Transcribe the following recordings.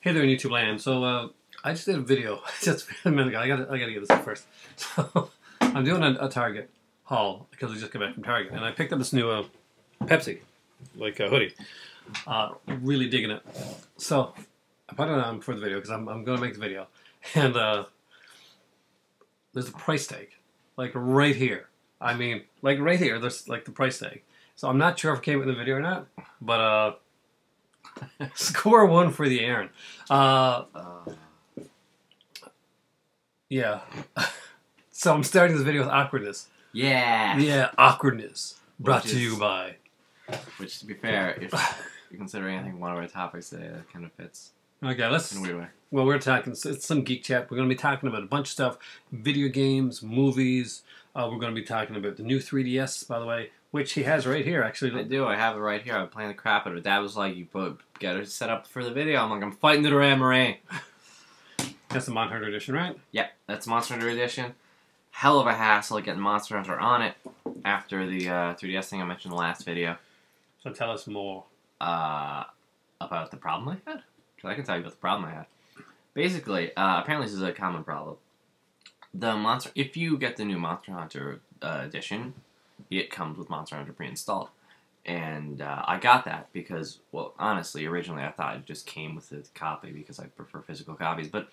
Hey there, YouTube land. So I just did a video just a minute ago. I gotta get this up first. So I'm doing a Target haul because we just got back from Target, and I picked up this new Pepsi, like a hoodie. Really digging it. So I put it on for the video because I'm gonna make the video, and there's a price tag, like right here. I mean, like right here. There's like the price tag. So I'm not sure if it came with the video or not, but score one for the Aaron. Yeah. So I'm starting this video with awkwardness. Yeah. Yeah, awkwardness. Brought to you by. Which, to be fair, if you're considering, I think one of our topics today that kind of fits. Okay, let's. In a weird way. Well, we're talking. It's some geek chat. We're going to be talking about a bunch of stuff: video games, movies. We're going to be talking about the new 3DS, by the way, which he has right here. Actually, I do. I have it right here. I'm playing the crap out of it. Dad was like, "You get it set up for the video." I'm like, "I'm fighting the Ramarang." That's the Monster Hunter Edition, right? Yep, that's Monster Hunter Edition. Hell of a hassle getting Monster Hunter on it after the 3DS thing I mentioned in the last video. So tell us more. About the problem I had? Because I can tell you about the problem I had. Basically, apparently this is a common problem. If you get the new Monster Hunter edition, it comes with Monster Hunter pre-installed. And I got that because, well, honestly, originally I thought it just came with the copy because I prefer physical copies. But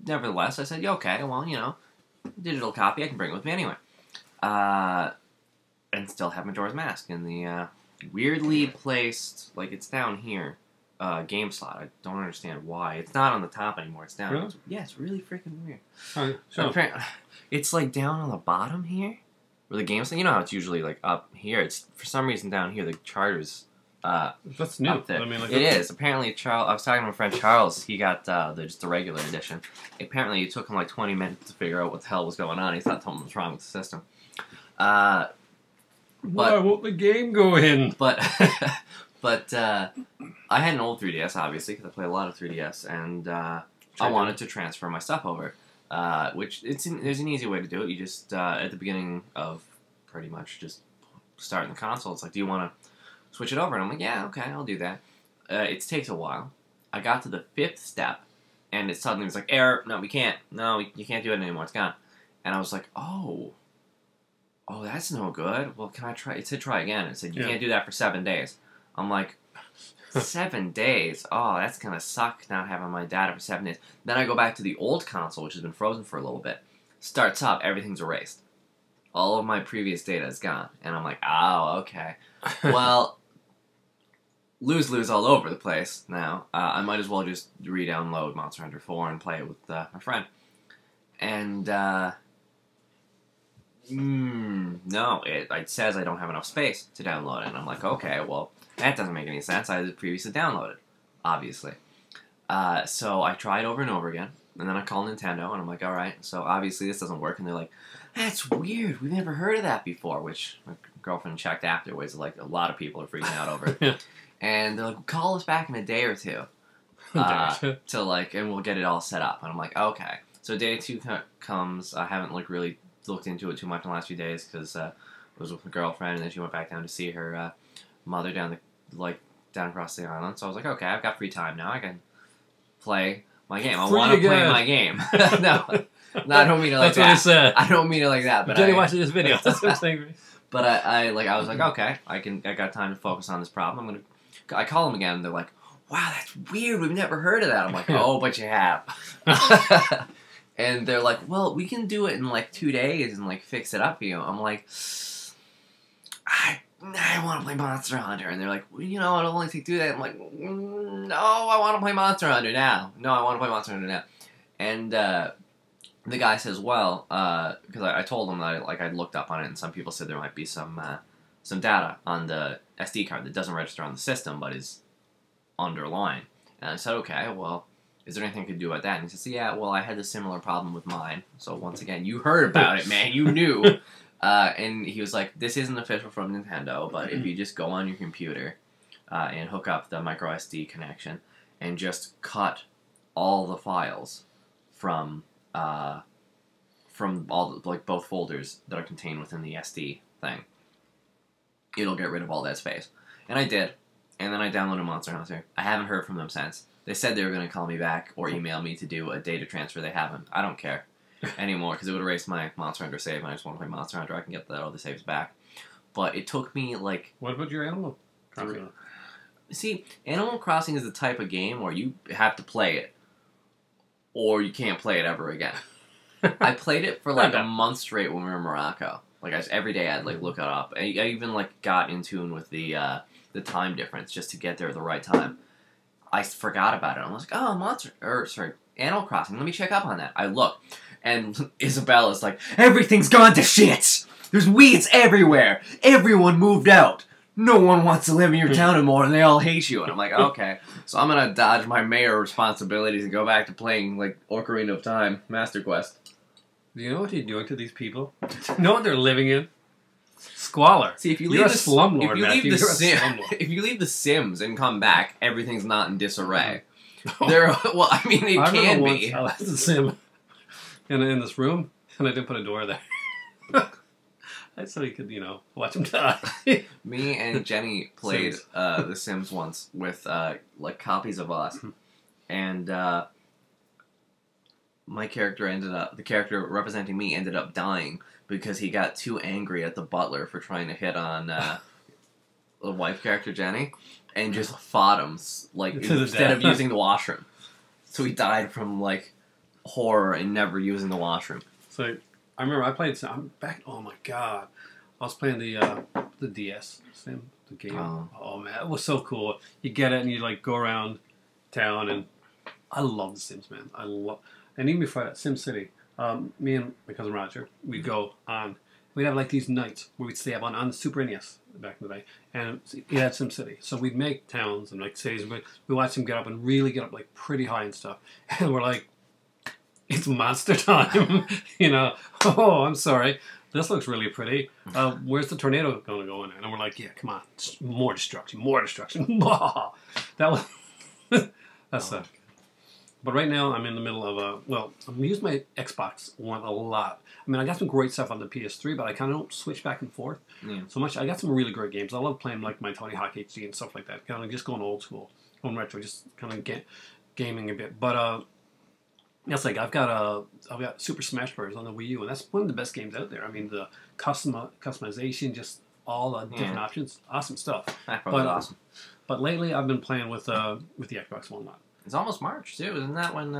nevertheless, I said, yeah, okay, well, you know, digital copy, I can bring it with me anyway. And still have Majora's Mask in the weirdly placed, like it's down here, game slot. I don't understand why. It's not on the top anymore. It's down. Really? It's really freaking weird. Alright, so. It's like down on the bottom here, where the game slot. You know how it's usually like up here. It's for some reason down here. The charter's that's new. up there. I mean, like, it is. Apparently, Charles. I was talking to my friend Charles. He got just the regular edition. Apparently, it took him like 20 minutes to figure out what the hell was going on. He thought something was wrong with the system. Why won't the game go in? But I had an old 3DS, obviously, because I play a lot of 3DS, and I wanted to transfer my stuff over. Which there's an easy way to do it. You just at the beginning of pretty much just starting the console, it's like, do you want to switch it over? And I'm like, yeah, okay, I'll do that. It takes a while. I got to the 5th step, and it suddenly was like, error. No, we can't. No, you can't do it anymore. It's gone. And I was like, oh, that's no good. Well, can I try? It said try again. It said, you can't do that for 7 days. I'm like, 7 days? Oh, that's going to suck not having my data for 7 days. Then I go back to the old console, which has been frozen for a little bit. Starts up, everything's erased. All of my previous data is gone. And I'm like, oh, okay. Well, lose all over the place now. I might as well just re-download Monster Hunter 4 and play it with my friend. And, no, it says I don't have enough space to download it. And I'm like, okay, well, that doesn't make any sense. I had previously downloaded, obviously. So I tried over and over again. And then I called Nintendo, and I'm like, alright, so obviously this doesn't work. And they're like, that's weird. We've never heard of that before. Which my girlfriend checked afterwards. Like, a lot of people are freaking out over it. And they're like, call us back in a day or two. To like, and we'll get it all set up. And I'm like, okay. So day 2 comes. I haven't like really looked into it too much in the last few days because I was with my girlfriend, and then she went back down to see her mother down across the island. So I was like, okay, I've got free time now. I can play my game. I want to play my game. No, I don't mean it like that. That's what I said. I don't mean it like that. But Jenny watching this video. That's what I'm saying. But I was like, okay, I got time to focus on this problem. I call them again. And they're like, wow, that's weird. We've never heard of that. I'm like, oh, but you have. And they're like, well, we can do it in like 2 days and like fix it up for you. I'm like, I want to play Monster Hunter. And they're like, well, you know, it'll only take 2 days. I'm like, no, I want to play Monster Hunter now. No, I want to play Monster Hunter now. And the guy says, well, because I told him that I'd looked up on it, and some people said there might be some data on the SD card that doesn't register on the system but is underlying. And I said, okay, well, is there anything I could do about that? And he says, yeah, well, I had a similar problem with mine. So once again, you heard about it, man. You knew. And he was like, this isn't official from Nintendo, but if you just go on your computer and hook up the micro SD connection and just cut all the files from all like both folders that are contained within the SD thing, it'll get rid of all that space. And I did. and then I downloaded Monster Hunter. I haven't heard from them since. They said they were going to call me back or email me to do a data transfer. They haven't. I don't care anymore because it would erase my Monster Hunter save, and I just want to play Monster Hunter. I can get all the saves back. But it took me, like... What about your Animal Crossing? See, Animal Crossing is the type of game where you have to play it, or you can't play it ever again. I played it for, like, a month straight when we were in Morocco. Like, every day I'd, like, look it up. I even, like, got in tune with the time difference just to get there at the right time. I forgot about it. I was like, oh, Animal Crossing. Let me check up on that. I look, and Isabella's like, everything's gone to shit. There's weeds everywhere. Everyone moved out. No one wants to live in your town anymore, and they all hate you. And I'm like, okay, so I'm gonna dodge my mayor responsibilities and go back to playing like Ocarina of Time, Master Quest. Do you know what you're doing to these people? Do you know what they're living in? Squalor. See, if you you're leave a slumlord, if you leave the Sims and come back, everything's not in disarray. Well, I mean, it can be. I left the Sim in this room, and I didn't put a door there. So you could, watch them die. Me and Jenny played The Sims once with like copies of us, and my character the character representing me ended up dying because he got too angry at the butler for trying to hit on the wife character Jenny, and just fought him like instead of using the washroom. So he died from like horror and never using the washroom. So I remember I played. I'm back. Oh my god, I was playing the DS Sim, the game. Oh man, it was so cool. You get it and you like go around town, and I love the Sims, man. And even before that, Sim City. Me and my cousin Roger, we'd go on. We'd have like these nights where we'd stay up on the Super NES back in the day, and it had Sim City. So we'd make towns and like cities. We watch them get up and really get up like pretty high and stuff. And we're like, it's monster time, Oh, I'm sorry. This looks really pretty. Where's the tornado going to go in? And we're like, yeah, come on, more destruction, more destruction. That was that's But right now I'm in the middle of I'm using my Xbox One a lot. I mean, I got some great stuff on the PS3, but I kind of don't switch back and forth so much. I got some really great games. I love playing like my Tony Hawk HD and stuff like that. Kind of just going old school, going retro, just kind of gaming a bit. But it's like I've got Super Smash Bros. On the Wii U, and that's one of the best games out there. I mean, the customization, just all the different options, awesome stuff. That was awesome. But lately, I've been playing with the Xbox One a lot. It's almost March too, isn't that when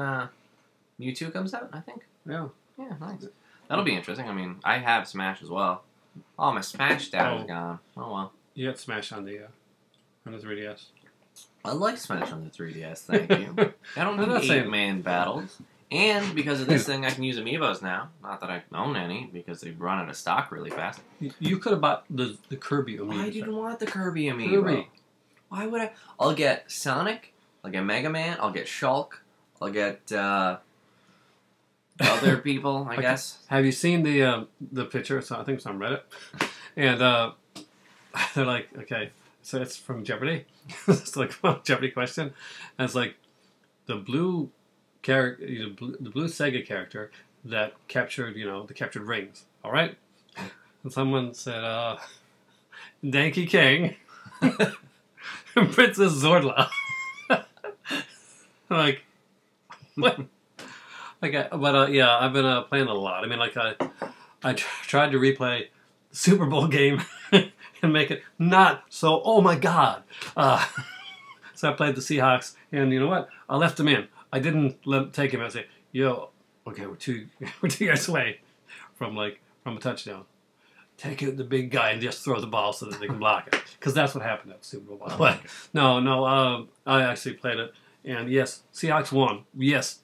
Mewtwo comes out? I think. Yeah. Yeah, nice. That'll be interesting. I mean, I have Smash as well. Oh, my Smash data is gone. Oh well. You had Smash on the 3DS. I like Smash on the 3DS. Thank you. I don't need 8-man battles. And because of this thing, I can use amiibos now. Not that I own any, because they run out of stock really fast. You could have bought the Kirby amiibo. I didn't want the Kirby amiibo. Why would I? I'll get Sonic. I'll get Mega Man. I'll get Shulk. I'll get other people, I guess. Have you seen the picture? So I think it's on Reddit. And they're like, okay, so it's from Jeopardy. It's like a Jeopardy question. And it's like the blue character, the blue Sega character that captured, the captured rings. All right. And someone said, Donkey King and Princess Zordla. Like, what? Yeah, I've been playing a lot. I mean, like I tried to replay the Super Bowl game and make it not so. Oh my God! So I played the Seahawks, and you know what? I left them in. I didn't take him. I said, "Yo, okay, we're 2 yards away from a touchdown. Take out the big guy and just throw the ball so that they can block it." Because that's what happened at the Super Bowl. But no, I actually played it, and yes, Seahawks won. Yes,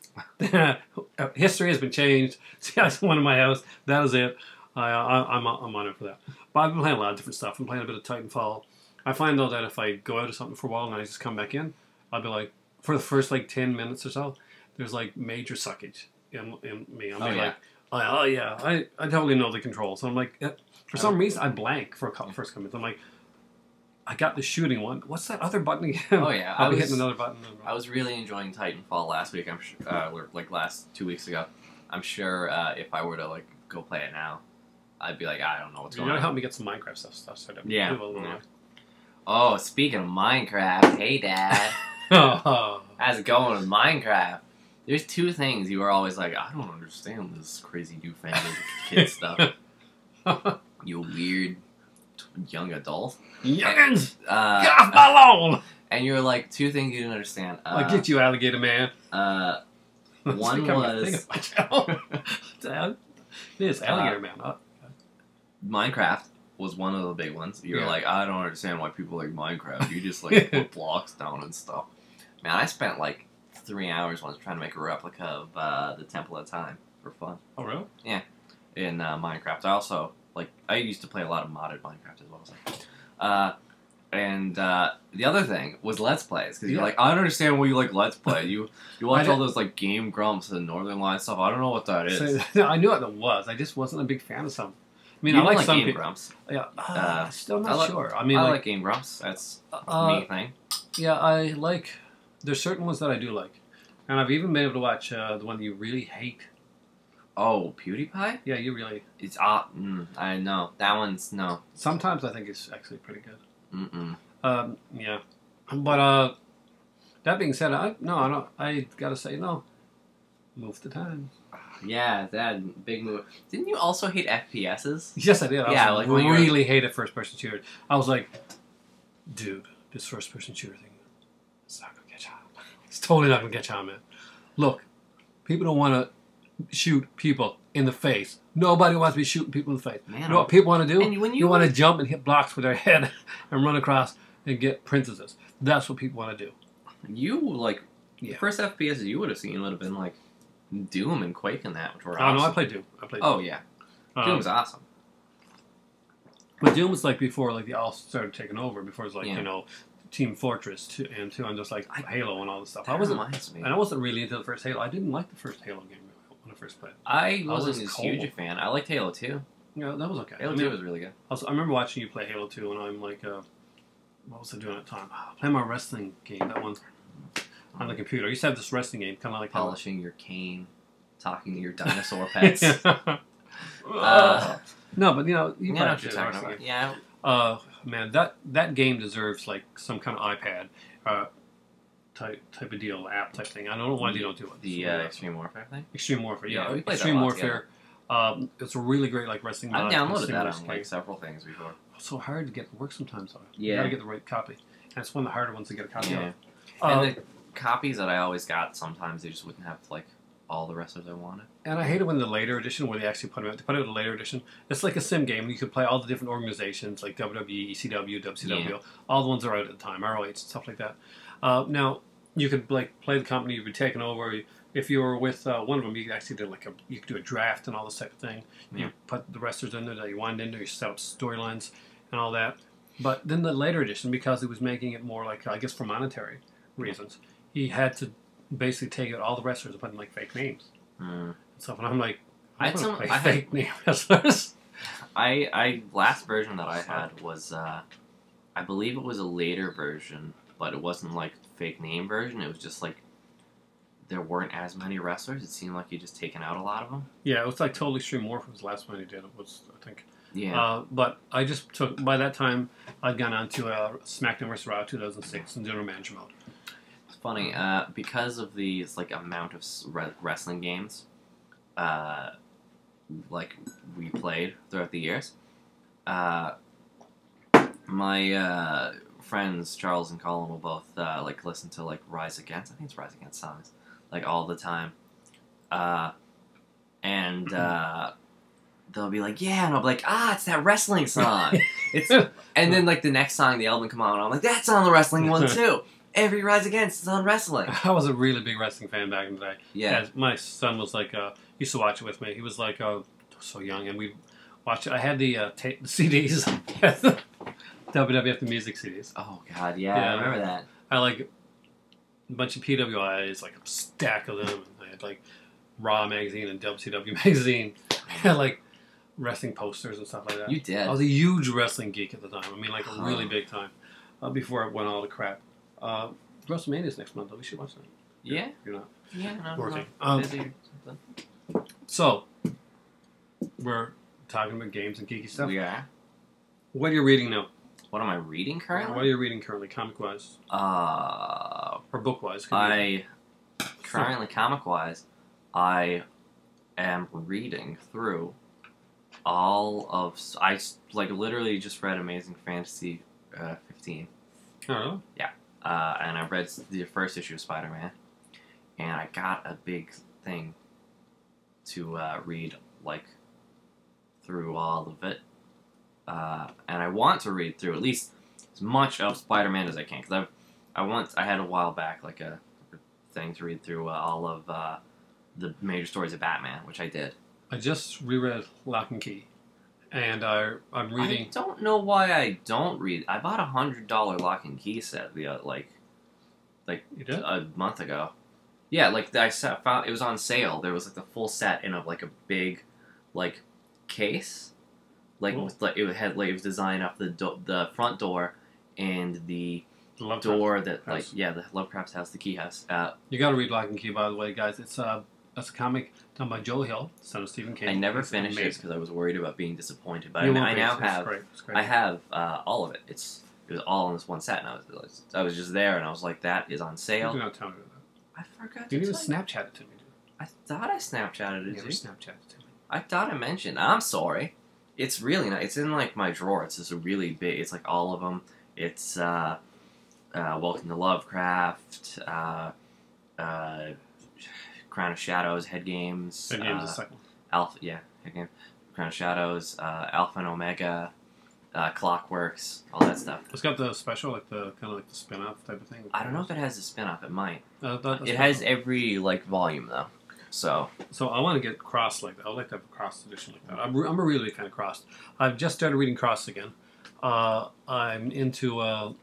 history has been changed. Seahawks won in my house. That is it. I'm honored for that. But I've been playing a lot of different stuff. I'm playing a bit of Titanfall. I find though that if I go out of something for a while and I just come back in, I'll be like, for the first 10 minutes or so, there's like major suckage in me. I'm like, oh yeah, I totally know the controls. So I'm like, for some reason I blank for first couple minutes. I'm like, I got the shooting one. What's that other button again? Oh yeah, I'll be hitting another button. I was really enjoying Titanfall last week. I'm sure, or last 2 weeks ago. I'm sure if I were to go play it now, I'd be like, I don't know what's going on. You gotta help me get some Minecraft stuff started. Yeah. Oh, speaking of Minecraft, hey Dad. Oh. How's it going with Minecraft? There's two things you were always like, I don't understand this crazy newfangled kid stuff. You weird young adult. Youngins! Get Uh, off my lawn! and you were like, two things you didn't understand. I'll get you, alligator man. One was This alligator man. Oh. Minecraft was one of the big ones. You were Yeah. like, I don't understand why people like Minecraft. You just like put blocks down and stuff. Man, I spent like 3 hours once trying to make a replica of the Temple of Time for fun. Oh, really? In Minecraft. I used to play a lot of modded Minecraft as well. The other thing was Let's Plays, because you're Yeah. like, I don't understand why you like Let's Play. You watch I all those like Game Grumps and Northern Light stuff. I don't know what that is. So, I knew what that was. I just wasn't a big fan of some. I mean, You I don't like some Game people. Grumps. Yeah, still not I like- sure. I mean, I like Game Grumps. That's a me thing. Yeah, I like. There's certain ones that I do like, and I've even been able to watch the one you really hate. Oh, PewDiePie? Yeah, you really. It's I know that one's no. Sometimes I think it's actually pretty good. Mm-mm. Yeah, but that being said, I don't. I gotta say no. Move the time. Yeah, that big move. Didn't you also hate FPSs? Yes, I did. I Yeah, was like when you were- really hated first-person shooter. I was like, dude, this first-person shooter thing, it's not gonna catch on. It's totally not gonna catch on, man. Look, people don't want to shoot people in the face. Nobody wants to be shooting people in the face. Man, You know what people want to do? and when you want to jump and hit blocks with their head and run across and get princesses. That's what people want to do. You like Yeah. the first FPSs you would have seen would have been like Doom and Quake and that, which were Oh awesome. no, I played Doom. Oh yeah, Doom's awesome. But Doom was like before like the all started taking over. Before it was like Yeah. Team Fortress 2 and just like Halo and all this stuff. That I wasn't, reminds me. and I wasn't really into the first Halo. I didn't like the first Halo game when I first played. I was wasn't as huge a cold. fan. I liked Halo 2. Yeah, that was okay. Halo I mean, 2 was really good. also, I remember watching you play Halo 2, and I'm like, what was I doing at the time? Playing my wrestling game. That one on the computer. I used to have this wrestling game, kind of like Polishing your cane, talking to your dinosaur pets. No, but you You know probably what you're should talking have about. Yeah. Man, that game deserves like some kind of iPad type of deal, app type thing. I don't know why they don't do it. The So, Extreme Warfare thing? Extreme Warfare, Yeah, yeah. we played that Extreme a lot Warfare. It's a really great like wrestling. I've downloaded that on game. like several things before. It's so hard to get to work sometimes though. Yeah. You gotta get the right copy. And it's one of the harder ones to get a copy Yeah. of. And the copies that I always got, sometimes they just wouldn't have like all the wrestlers I wanted. And I hate it when the later edition, where they actually put them out. They put out the later edition. It's like a sim game. You could play all the different organizations, like WWE, ECW, WCW. Yeah. All the ones that are out at the time, ROH, stuff like that. Now, you could like play the company, you'd be taken over. If you were with one of them, you could actually do you could do a draft and all this type of thing. Yeah. You put the wrestlers in there that you wanted in there, you set up storylines and all that. But then the later edition, because he was making it more like, I guess for monetary reasons, he had to basically take out all the wrestlers and put in like fake names. And stuff, and I'm like, I don't play fake name wrestlers. Last version that I had was I believe it was a later version, but it wasn't like fake name version. It was just like there weren't as many wrestlers. It seemed like you just taken out a lot of them. Yeah, it was like Totally Extreme Warfare was the last one he did. It was, I think. Yeah. But I just took, by that time, I'd gone on to SmackDown vs. Raw 2006 and General Manager mode. It's funny because of the like amount of wrestling games, like we played throughout the years. My friends Charles and Colin will both like listen to like Rise Against. I think it's Rise Against songs like all the time, and they'll be like, "Yeah," and I'll be like, "Ah, it's that wrestling song." It's and then like the next song, the album come out, and I'm like, "That's on the wrestling one too." Every Rise Against is on wrestling. I was a really big wrestling fan back in the day. Yeah. My son was like, used to watch it with me. He was like, so young, and we watched it. I had the CDs, WWF the music CDs. Oh God, yeah, I remember that. I like a bunch of PWIs, like a stack of them. I had like Raw magazine and WCW magazine. I had like wrestling posters and stuff like that. You did. I was a huge wrestling geek at the time. I mean, like a really big time. Before it went all to crap. WrestleMania's next month, though. We should watch that. Yeah? You're not Yeah, no, working. busy or something. So, we're talking about games and geeky stuff. We are. What are you reading now? What am I reading currently? What are you reading currently, comic-wise? Or book-wise? Currently, comic-wise, I am reading through all of... I, like, literally just read Amazing Fantasy 15. Oh, really? Yeah. And I read the first issue of Spider Man. And I got a big thing to read, like, through all of it. And I want to read through at least as much of Spider Man as I can. Because I had a while back, like, a thing to read through all of the major stories of Batman, which I did. I just reread Lock and Key. And I'm reading... I don't know why I don't read. I bought $100 Lock and Key set like You did? a month ago. Yeah, like found it was on sale. There was like the full set in like a big, like, case, like Cool. with, like it was designed off the front door and the Lovecraft door that house. the Lovecraft's house, the key house. You got to read Lock and Key, by the way, guys. It's a comic done by Joe Hill, son of Stephen King. I never It's finished it amazing. because I was worried about being disappointed. But You I won't be. now It's have great. It's great. I have all of it. It was all in this one set, and I was just there, and I was like, that is on You sale. do not tell me that. I forgot. You to didn't even tell you. Snapchat it to me, dude. I thought I Snapchatted it. You to never you. Snapchat it to me. I thought I mentioned. I'm sorry. It's really nice. It's in like my drawer. It's just a really big. It's like all of them. It's Welcome to Lovecraft, Crown of Shadows, Head Games. That game's the second one. Alpha, yeah, Head Game, Crown of Shadows, Alpha and Omega, Clockworks, all that stuff. It's got the special, like the kind of like the spin-off type of thing. I don't know if it has a spin-off. It might. That's It has every like volume though. So I want to get Cross like that. I would like to have a Cross edition like that. I'm a really big fan of Cross. I've just started reading Cross again. I'm into. I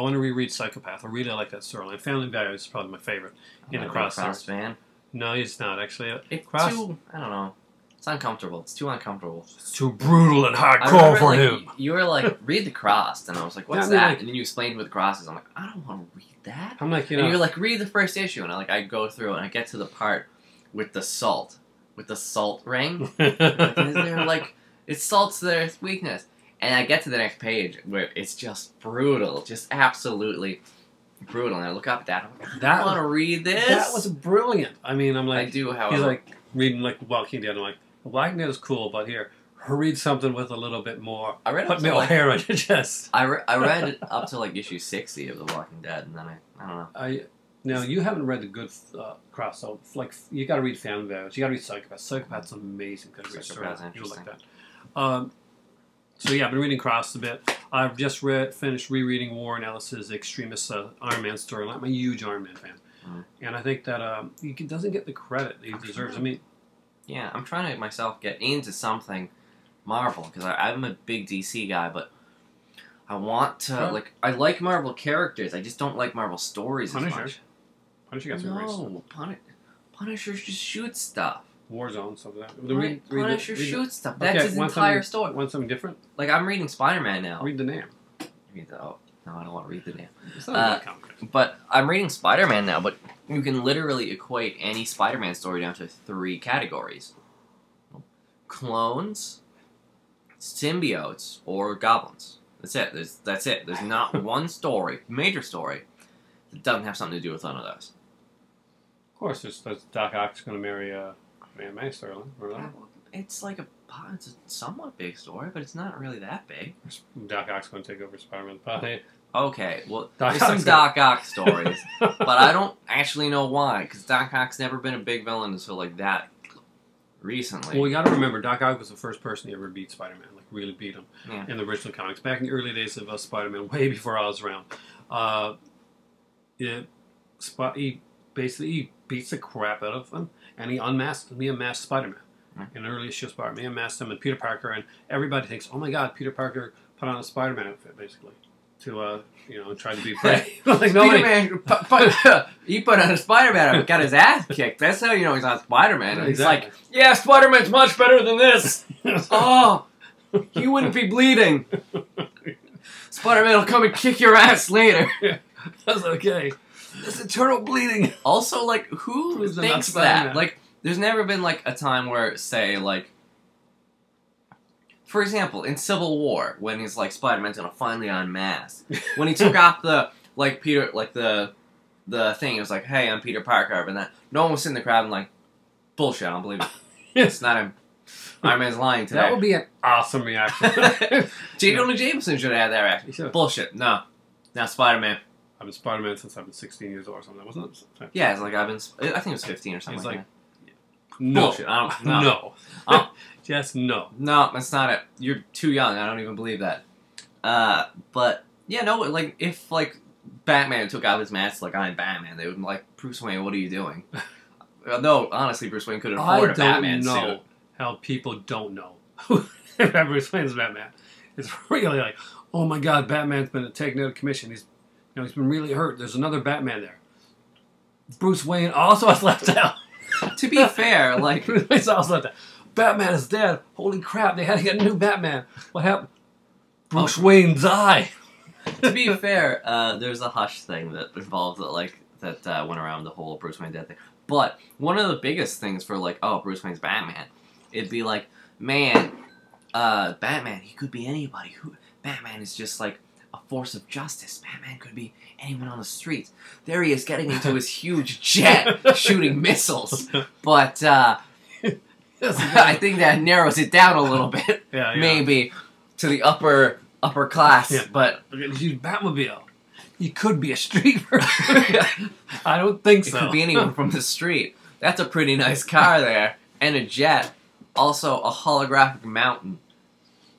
want to reread Psychopath. I really like that storyline. Family Values is probably my favorite in the Cross series. fan. No, it's not actually. It's Cross. too. I don't know. It's uncomfortable. It's too uncomfortable. It's too brutal and I hardcore remember, for like, him. You were like, read the Cross, and I was like, what's Yeah, I mean, that? like- and then you explained what the Cross is. I'm like, I don't want to read that. I'm like, you And know. you're like, read the first issue, and I go through it, and I get to the part with the salt ring. Like, and they're like, it salts their weakness, and I get to the next page where it's just brutal, just absolutely brutal. And I look up at that, I'm like, I don't want to read this. That was brilliant. I mean, I'm like, I do, however. he's like reading like Walking Dead. I'm like, Walking Dead is cool, but here, read something with a little bit more. I read Put more hair on your chest. I read up to like issue 60 of The Walking Dead, and then I don't know. Now you haven't read the good Cross, so like you got to read Family Values. You got to read Psychopath. Psychopath's amazing. Psychopath's You'll like interesting. that. So yeah, I've been reading Cross a bit. I've just finished rereading Warren Ellis's Extremist Iron Man storyline. I'm a huge Iron Man fan, and I think that he doesn't get the credit that he deserves. I mean, yeah, I'm trying to myself get into something Marvel because I'm a big DC guy, but I want to I like Marvel characters. I just don't like Marvel stories as much. Punisher got some great stuff. No, Punisher just shoots stuff. Warzone, stuff like that. Punisher shoots stuff. That's his entire story. Want something different? Like, I'm reading Spider Man now. Read the name. No, I don't want to read the name. It's not a comic. But I'm reading Spider Man now, but you can literally equate any Spider Man story down to 3 categories: clones, symbiotes, or goblins. That's it. That's it. There's not one major story, that doesn't have something to do with one of those. Of course, there's Doc Ock's going to marry Aunt May storyline. Yeah, well, it's like it's a somewhat big story, but it's not really that big. Doc Ock's going to take over Spider-Man body. Okay, well, Doc there's some Ock's Doc Ock stories, but I don't actually know why, because Doc Ock's never been a big villain until like that recently. Well, we got to remember, Doc Ock was the first person to ever beat Spider-Man, like really beat him in the original comics. Back in the early days of Spider-Man, way before I was around. He basically beats the crap out of him, and he unmasked Spider-Man. In the early issue of Spider-Man, he unmasked him, and Peter Parker, and everybody thinks, oh my God, Peter Parker put on a Spider-Man outfit, basically, to try to be brave. Like Spider-Man, he put on a Spider-Man outfit, got his ass kicked. That's how you know he's not Spider-Man. And Exactly. He's like, yeah, Spider-Man's much better than this. Oh, he wouldn't be bleeding. Spider-Man will come and kick your ass later. That's okay. There's eternal bleeding. Also, like, who thinks that? Like, there's never been, like, a time where, say, like, For example, in Civil War, when he's like, Spider-Man's gonna finally unmask. When he took off the, like, Peter, like, the thing, it was like, hey, I'm Peter Parker, and that, no one was sitting in the crowd and like, bullshit, I don't believe it. It's not him. Iron Man's lying today. That would be an awesome reaction. J. Jonah Jameson should have had that reaction. Bullshit. No. Now Spider-Man. I've been Spider-Man since I've been 16 years old or something, wasn't it? Yeah, it's like I think it was 15 or something. He's like like, that. no. Bullshit. I don't know. No. Just no. No, that's not it. You're too young. I don't even believe that. But, yeah, no, like, if, like, Batman took out his mask like, I'm Batman, they would be like, Bruce Wayne, what are you doing? No, honestly, Bruce Wayne could afford a Batman suit. I don't know how people don't know Bruce Wayne's Batman. It's really like, oh my God, Batman's been taken out of commission. He's been really hurt. There's another Batman there. Bruce Wayne also has left out. To be fair, like, Bruce Wayne's also left out. Batman is dead. Holy crap! They had to get a new Batman. What happened? Bruce Wayne died. To be fair, there's a hush thing that involved that went around the whole Bruce Wayne dead thing. But one of the biggest things for like, oh, Bruce Wayne's Batman, it'd be like, man, Batman, he could be anybody. Batman is just like a force of justice. Batman could be anyone on the streets. There he is getting into his huge jet, shooting missiles. But I think that narrows it down a little bit. Yeah. Maybe to the upper class. Yeah. But use Batmobile. You could be a street person. I don't think so. It could be anyone from the street. That's a pretty nice car there. And a jet. Also, a holographic mountain.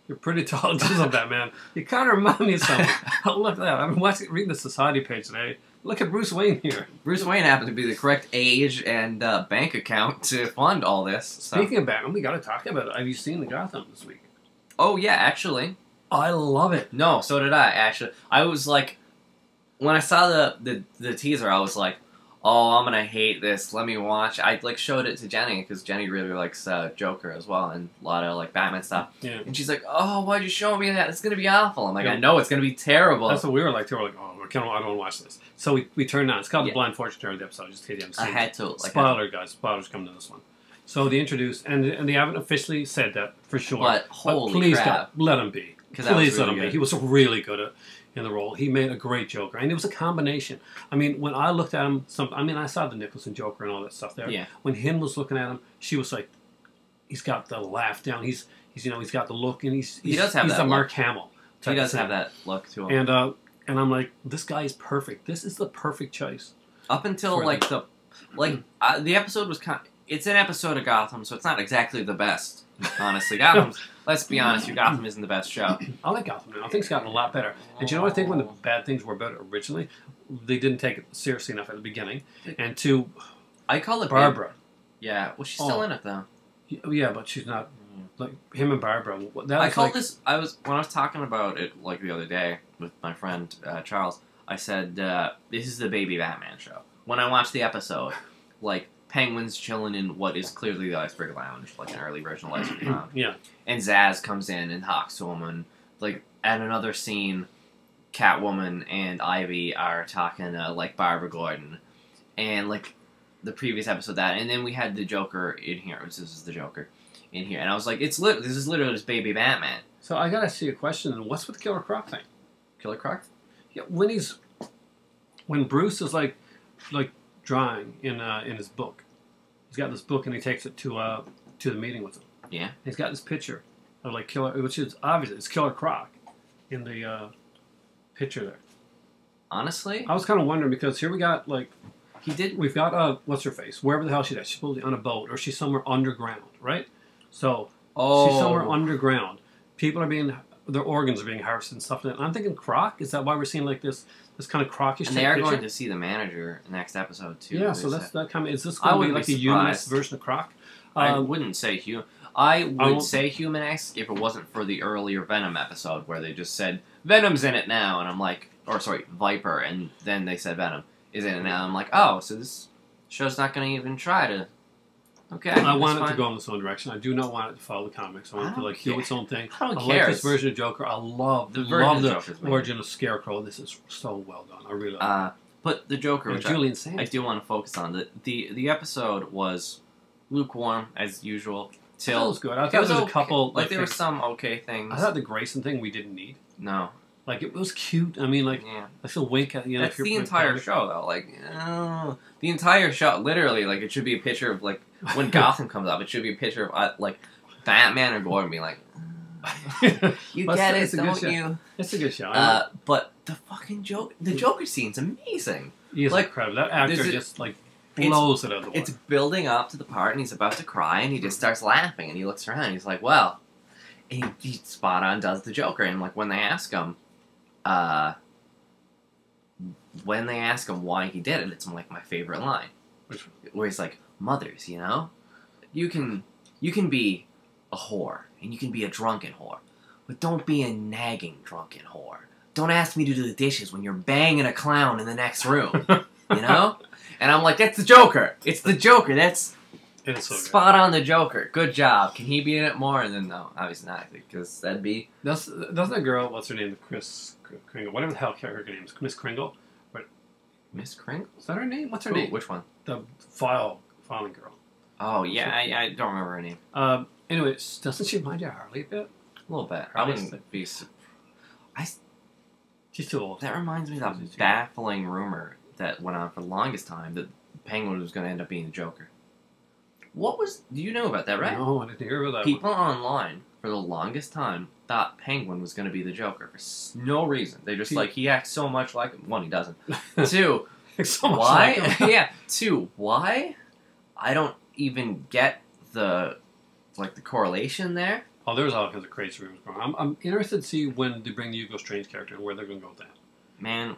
You're pretty tall and chiseled, Batman. You kind of remind me of someone. Oh, look at that. I've been reading the society page today. Look at Bruce Wayne here. Bruce Wayne happened to be the correct age and bank account to fund all this. So. Speaking of Batman, we got to talk about it. Have you seen the Gotham this week? Oh, yeah, actually. I love it. No, so did I, actually. I was like... When I saw the teaser, I was like, oh, I'm gonna hate this. Let me watch. I like showed it to Jenny because Jenny really likes Joker as well and a lot of like Batman stuff. Yeah. And she's like, oh, why'd you show me that? It's gonna be awful. I'm like, I know it's gonna be terrible. That's what we were like too. We're like, oh, I don't want to watch this. So we turned on. It's called The Blind Fortune Teller, the episode. Just in case you haven't seen I had to. Like, spoiler, guys. Spoilers coming to this one. So they introduced, and they haven't officially said that for sure. But holy please crap. Let him be. Please let him be. He was really good in the role. He made a great Joker, and it was a combination. I mean, when I looked at him, I saw the Nicholson Joker and all that stuff there. Yeah. When Hin was looking at him, she was like, he's got the laugh down. He's got the look, and he does have that. He's a Mark Hamill. He does have that look to him. And I'm like, this guy is perfect. This is the perfect choice. Up until the episode was it's an episode of Gotham, so it's not exactly the best. Honestly, let's be honest, Gotham isn't the best show. I like Gotham now. I think it's gotten a lot better. And you know what I think one of the bad things were about it originally? They didn't take it seriously enough at the beginning. And to I call it Barbara. Yeah, well, she's still in it though. Yeah, but she's not like him and Barbara. I called this. When I was talking about it like the other day with my friend Charles. I said this is the baby Batman show. When I watched the episode, like. Penguin's chilling in what is clearly the Iceberg Lounge, like an early version of Iceberg Lounge. Yeah. And Zaz comes in and talks to him, and like at another scene, Catwoman and Ivy are talking to like Barbara Gordon, and like the previous episode and then we had the Joker in here. This is the Joker in here, and I was like, this is literally this baby Batman. So I gotta ask you a question. What's with the Killer Croc thing? Killer Croc? Yeah, when Bruce is like drawing in his book. He's got this book and he takes it to the meeting with him. Yeah. And he's got this picture of like Killer, which is obviously it's Killer Croc in the picture there. Honestly, I was kind of wondering because here we got like we've got what's her face wherever the hell she's at. She's supposedly on a boat or she's somewhere underground, right? So she's somewhere underground. People are their organs are being harvested and stuff like that. And I'm thinking Croc. Is that why we're seeing like this kind of crockish? And they are going to see the manager next episode too. Yeah, so that's that kind of. Is this going to be like a humanist version of Croc? I wouldn't say human. I would say human-esque if it wasn't for the earlier Venom episode where they just said Venom's in it now, and I'm like, or sorry, Viper, and then they said Venom is in it now. I'm like, oh, so this show's not going to even try to. Okay, I want it to go in its own direction. I do not want it to follow the comics. I want it to like do its own thing. I like this version of Joker. I love the origin of Scarecrow. This is so well done. I really like it. But the Joker, which Julian Sands. I do want to focus on. The episode was lukewarm as usual. Till it was good. I thought it was there was okay. a couple Like there were some okay things. I thought the Grayson thing we didn't need. No. Like it was cute. I mean, like I still wink at That's the entire show, though. Like the entire show, literally, like it should be a picture of like when Gotham comes up, it should be a picture of like Batman or Gordon being like, "You get it, don't you?" It's a good show. But the fucking the Joker scene's amazing. He's like incredible. That actor just like blows it out of the water. It's building up to the part, and he's about to cry, and he just starts laughing, and he looks around, and he's like, "Well," and he spot on does the Joker, and like when they ask him. When they ask him why he did it, it's like my favorite line, where he's like, "Mothers, you know, you can be a whore and you can be a drunken whore, but don't be a nagging drunken whore. Don't ask me to do the dishes when you're banging a clown in the next room, you know." And I'm like, "That's the Joker. It's the Joker. That's so spot on the Joker. Good job. Can he be in it more?" And then no, obviously not, because that'd be doesn't that girl? What's her name? Chris Kringle. Whatever the hell her name is. Miss Kringle. Miss Kringle? Is that her name? What's her name? Which one? The filing girl. Oh yeah, I don't remember her name. Anyway, doesn't she remind you of Harley a bit? A little bit. I wouldn't be. She's too old. That reminds me of that baffling rumor that went on for the longest time that Penguin was going to end up being the Joker. What was? Do you know about that, right? No, I didn't hear about that. People online for the longest time thought Penguin was going to be the Joker for no reason. They just like he acts so much like him. One, he doesn't. Two, so why? Much like yeah. Two, why? I don't even get the correlation there. Oh, there's all kinds of crazy rumors going on. I'm interested to see when they bring the Hugo Strange character and where they're going to go with that. Man,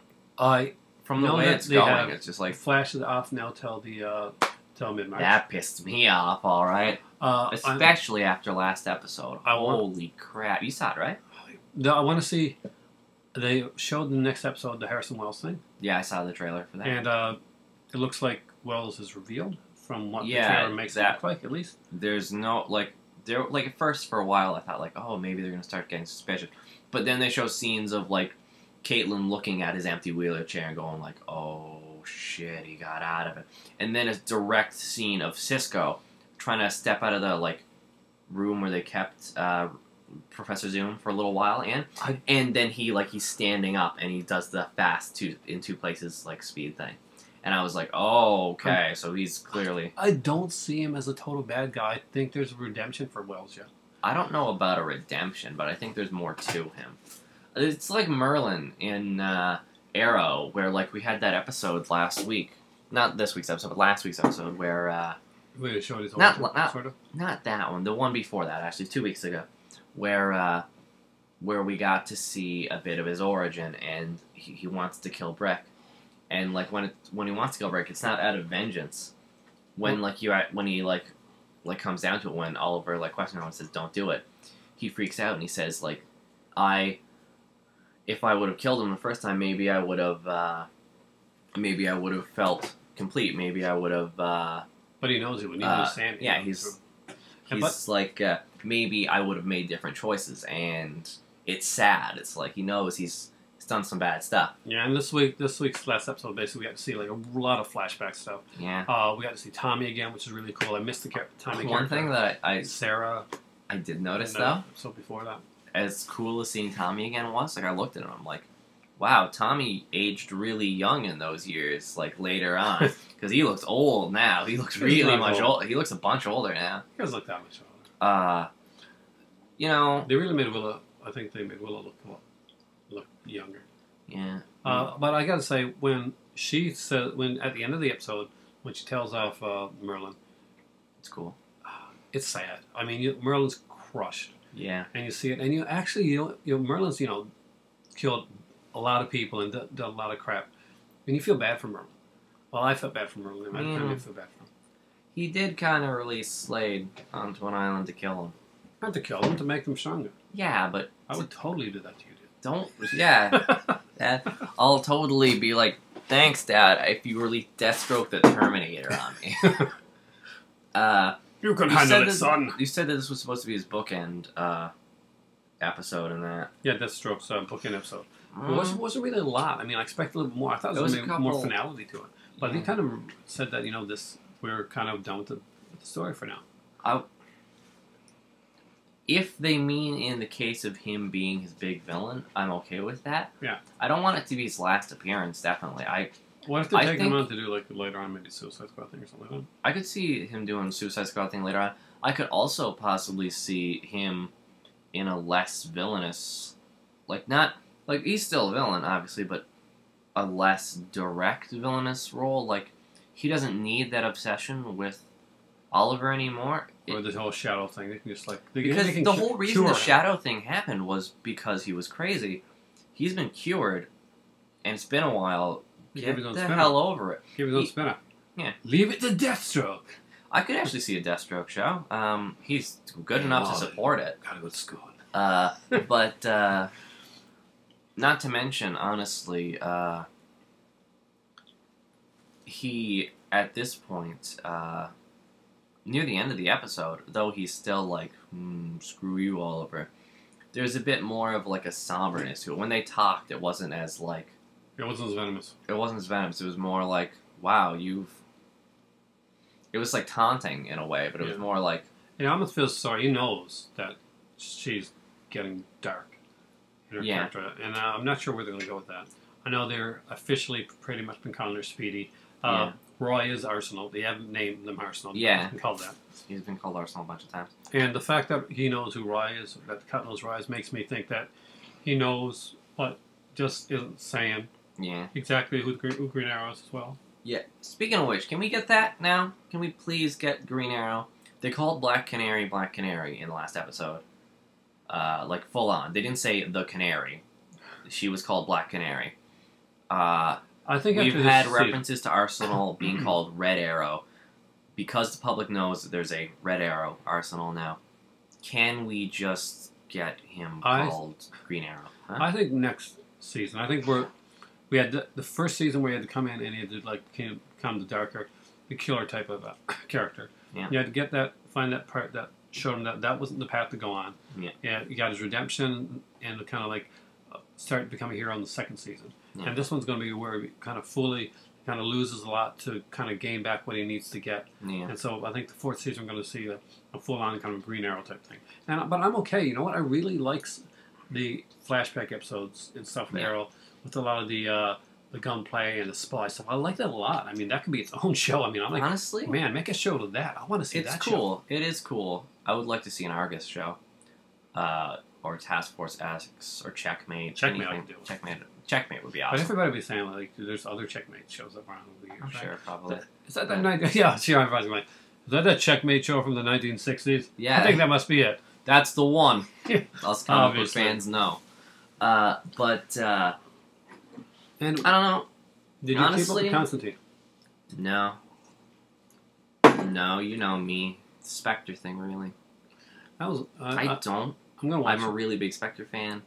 from the way it's going, it's just like Flash is off now till mid-March. That pissed me off. All right, especially after last episode. Holy crap! You saw it, right? I want to see. They showed the next episode the Harrison Wells thing. Yeah, I saw the trailer for that. And it looks like Wells is revealed from what the trailer makes it look like, at least. There's no there at first for a while I thought like, oh, maybe they're gonna start getting suspicious, but then they show scenes of like Caitlin looking at his empty wheelchair and going like, oh shit, he got out of it, and then a direct scene of Cisco trying to step out of the room where they kept Professor Zoom for a little while, and then he's standing up and he does the fast in two places speed thing. And I was like, oh, okay, so he's clearly... I don't see him as a total bad guy. I think there's a redemption for Wells, yeah. I don't know about a redemption, but I think there's more to him. It's like Merlin in Arrow, where, we had that episode last week. Not this week's episode, but last week's episode, where... Wait, it showed his sort of? Not that one. The one before that, actually, 2 weeks ago. Where we got to see a bit of his origin, and he wants to kill Brick. And when he wants to kill Brick, it's not out of vengeance. When he comes down to it, when Oliver questions him and says, "Don't do it," he freaks out and he says if I would have killed him the first time, maybe I would have felt complete. Maybe I would have. But he knows it when he was saying. Yeah, he's maybe I would have made different choices, and it's sad. It's he knows he's done some bad stuff. Yeah, and this week's last episode, basically, we got to see a lot of flashback stuff. Yeah. We got to see Tommy again, which is really cool. I missed the Tommy character. One thing that Sarah. I did notice though. So before that, as cool as seeing Tommy again was, I looked at him, I'm like, wow, Tommy aged really young in those years. Later on, because he looks old now. He looks really much old. He looks a bunch older now. He doesn't look that much older. They really made Willow. I think they made Willow look younger. Yeah. But I gotta say, when she said, at the end of the episode, when she tells off Merlin, it's cool. It's sad. I mean, Merlin's crushed. Yeah. And you see it, and Merlin's killed a lot of people and done a lot of crap, and you feel bad for Merlin. Well, I felt bad for Merlin. I kind of feel bad for him. He did kind of release Slade onto an island to kill him. Not to kill them, to make them stronger. Yeah, but I would totally do that to you, dude. Don't. Yeah. I'll totally be like, thanks, Dad, if you release Deathstroke the Terminator on me. You can handle it, son. You said that this was supposed to be his bookend episode and that. Yeah, Deathstroke's bookend episode. It wasn't really a lot. I mean, I expected a little more. I thought there was more finality to it. But he kind of said that, we're kind of done with the story for now. if they mean in the case of him being his big villain, I'm okay with that. Yeah. I don't want it to be his last appearance, definitely. What if they take him on to do, like, later on, maybe Suicide Squad thing or something like that? I could see him doing Suicide Squad thing later on. I could also possibly see him in a less villainous, like, not, like, he's still a villain, obviously, but a less direct villainous role. Like, he doesn't need that obsession with Oliver anymore. Or the whole Shadow thing. They can just, like... Because the whole reason the Shadow thing happened was because he was crazy. He's been cured, and it's been a while. Get the hell over it. Give his own spinner. Yeah. Leave it to Deathstroke. I could actually see a Deathstroke show. He's good enough to support it. Gotta go to school. But not to mention, honestly, he at this point, near the end of the episode, though he's still like, screw you, Oliver. There's a bit more of like a somberness to it. When they talked, it wasn't as like. It wasn't as venomous. It wasn't as venomous. It was more like, wow, It was like taunting in a way, but it was more like... He almost feels sorry. He knows that she's getting dark in her character. And I'm not sure where they're going to go with that. I know they're officially pretty much been calling her Speedy. Roy is Arsenal. They haven't named them Arsenal. Yeah. He's been called that. He's been called Arsenal a bunch of times. And the fact that he knows who Roy is, that the cut knows Roy is, makes me think that he knows, but just isn't saying exactly who Green Arrow is as well. Yeah. Speaking of which, can we get that now? Can we please get Green Arrow? They called Black Canary in the last episode. Like, full on. They didn't say the Canary. She was called Black Canary. I think we've had references to Arsenal being called Red Arrow. Because the public knows that there's a Red Arrow Arsenal now, can we just get him called Green Arrow? Huh? I think next season. I think we had the first season where he had to come in and he had to like become the killer type of character. Yeah. You had to get that, find that part that showed him that wasn't the path to go on. Yeah. You got his redemption and kind of like start becoming a hero in the second season. Yeah. And this one's going to be where he kind of loses a lot to kind of gain back what he needs to get. Yeah. And so I think the fourth season we're going to see a full-on kind of Green Arrow type thing. But I'm okay. You know what? I really like the flashback episodes and stuff with Arrow with a lot of the gunplay and the spy stuff. I like that a lot. I mean, that could be its own show. I mean, I'm like, honestly, man, make a show to that. I want to see that show. It's cool. It is cool. I would like to see an Argus show. Or Task Force X, or Checkmate. Checkmate I can do. Checkmate would be awesome. But everybody would be saying, like, there's other Checkmate shows up around the years, I'm sure, probably. Is that that? Yeah, sure, everybody's like, is that Checkmate show from the 1960s? Yeah. I think that must be it. That's the one. Us comic book fans know. But, and I don't know. Did you keep up with Constantine? No. No, you know me. Spectre thing, really. That was... I don't. I'm gonna watch I'm a really big Spectre fan.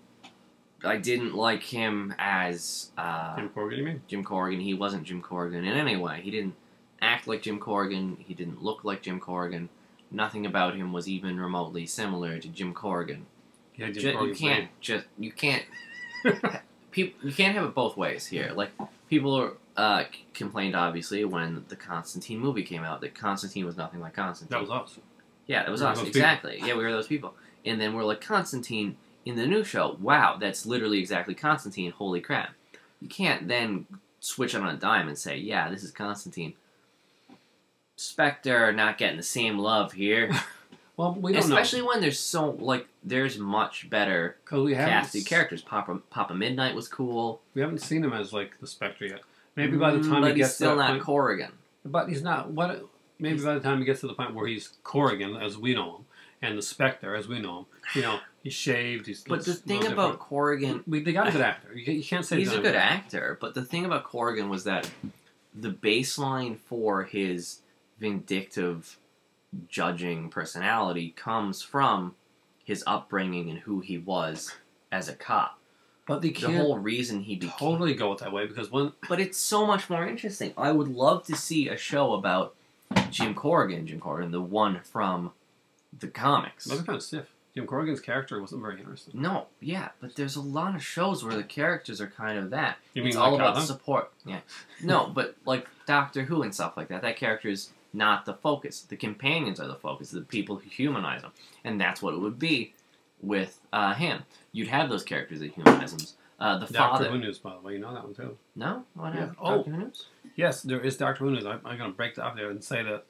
I didn't like him as... Jim Corrigan, you mean? Jim Corrigan. He wasn't Jim Corrigan in any way. He didn't act like Jim Corrigan. He didn't look like Jim Corrigan. Nothing about him was even remotely similar to Jim Corrigan. Yeah, you can't you can't have it both ways here. Like, people complained, obviously, when the Constantine movie came out, that Constantine was nothing like Constantine. That was us. Yeah, that was us, exactly. Yeah, we were those people. And then we're like, Constantine in the new show, wow, that's literally exactly Constantine, holy crap. You can't then switch on a dime and say, yeah, this is Constantine. Spectre not getting the same love here. Well, we don't Especially when there's much better casted characters. Papa Midnight was cool. We haven't seen him as, like, the Spectre yet. Maybe by the time he gets to that point... But he's still not Corrigan. But he's not... Maybe by the time he gets to the point where he's Corrigan, as we know him, and the Spectre, as we know him, you know, he's shaved, But the thing about Corrigan... They got a good actor. You can't say he's a good actor, but the thing about Corrigan was that the baseline for his vindictive, judging personality comes from his upbringing and who he was as a cop. But the whole reason he became... totally go it that way, because when... But it's so much more interesting. I would love to see a show about Jim Corrigan, the one from the comics. Those are kind of stiff. Jim Corrigan's character wasn't very interesting. No, yeah, but there's a lot of shows where the characters are kind of that. You mean it's like all about Gotham? support. Yeah. No, but like Doctor Who and stuff like that. That character is not the focus. The companions are the focus. The people who humanize them, and that's what it would be with him. You'd have those characters that humanize him. The Doctor father. Who news, by the way, you know that one too. No, what Yeah. happened? Oh. Doctor Who news? Yes, there is Doctor Who news. I'm going to break that up there and say that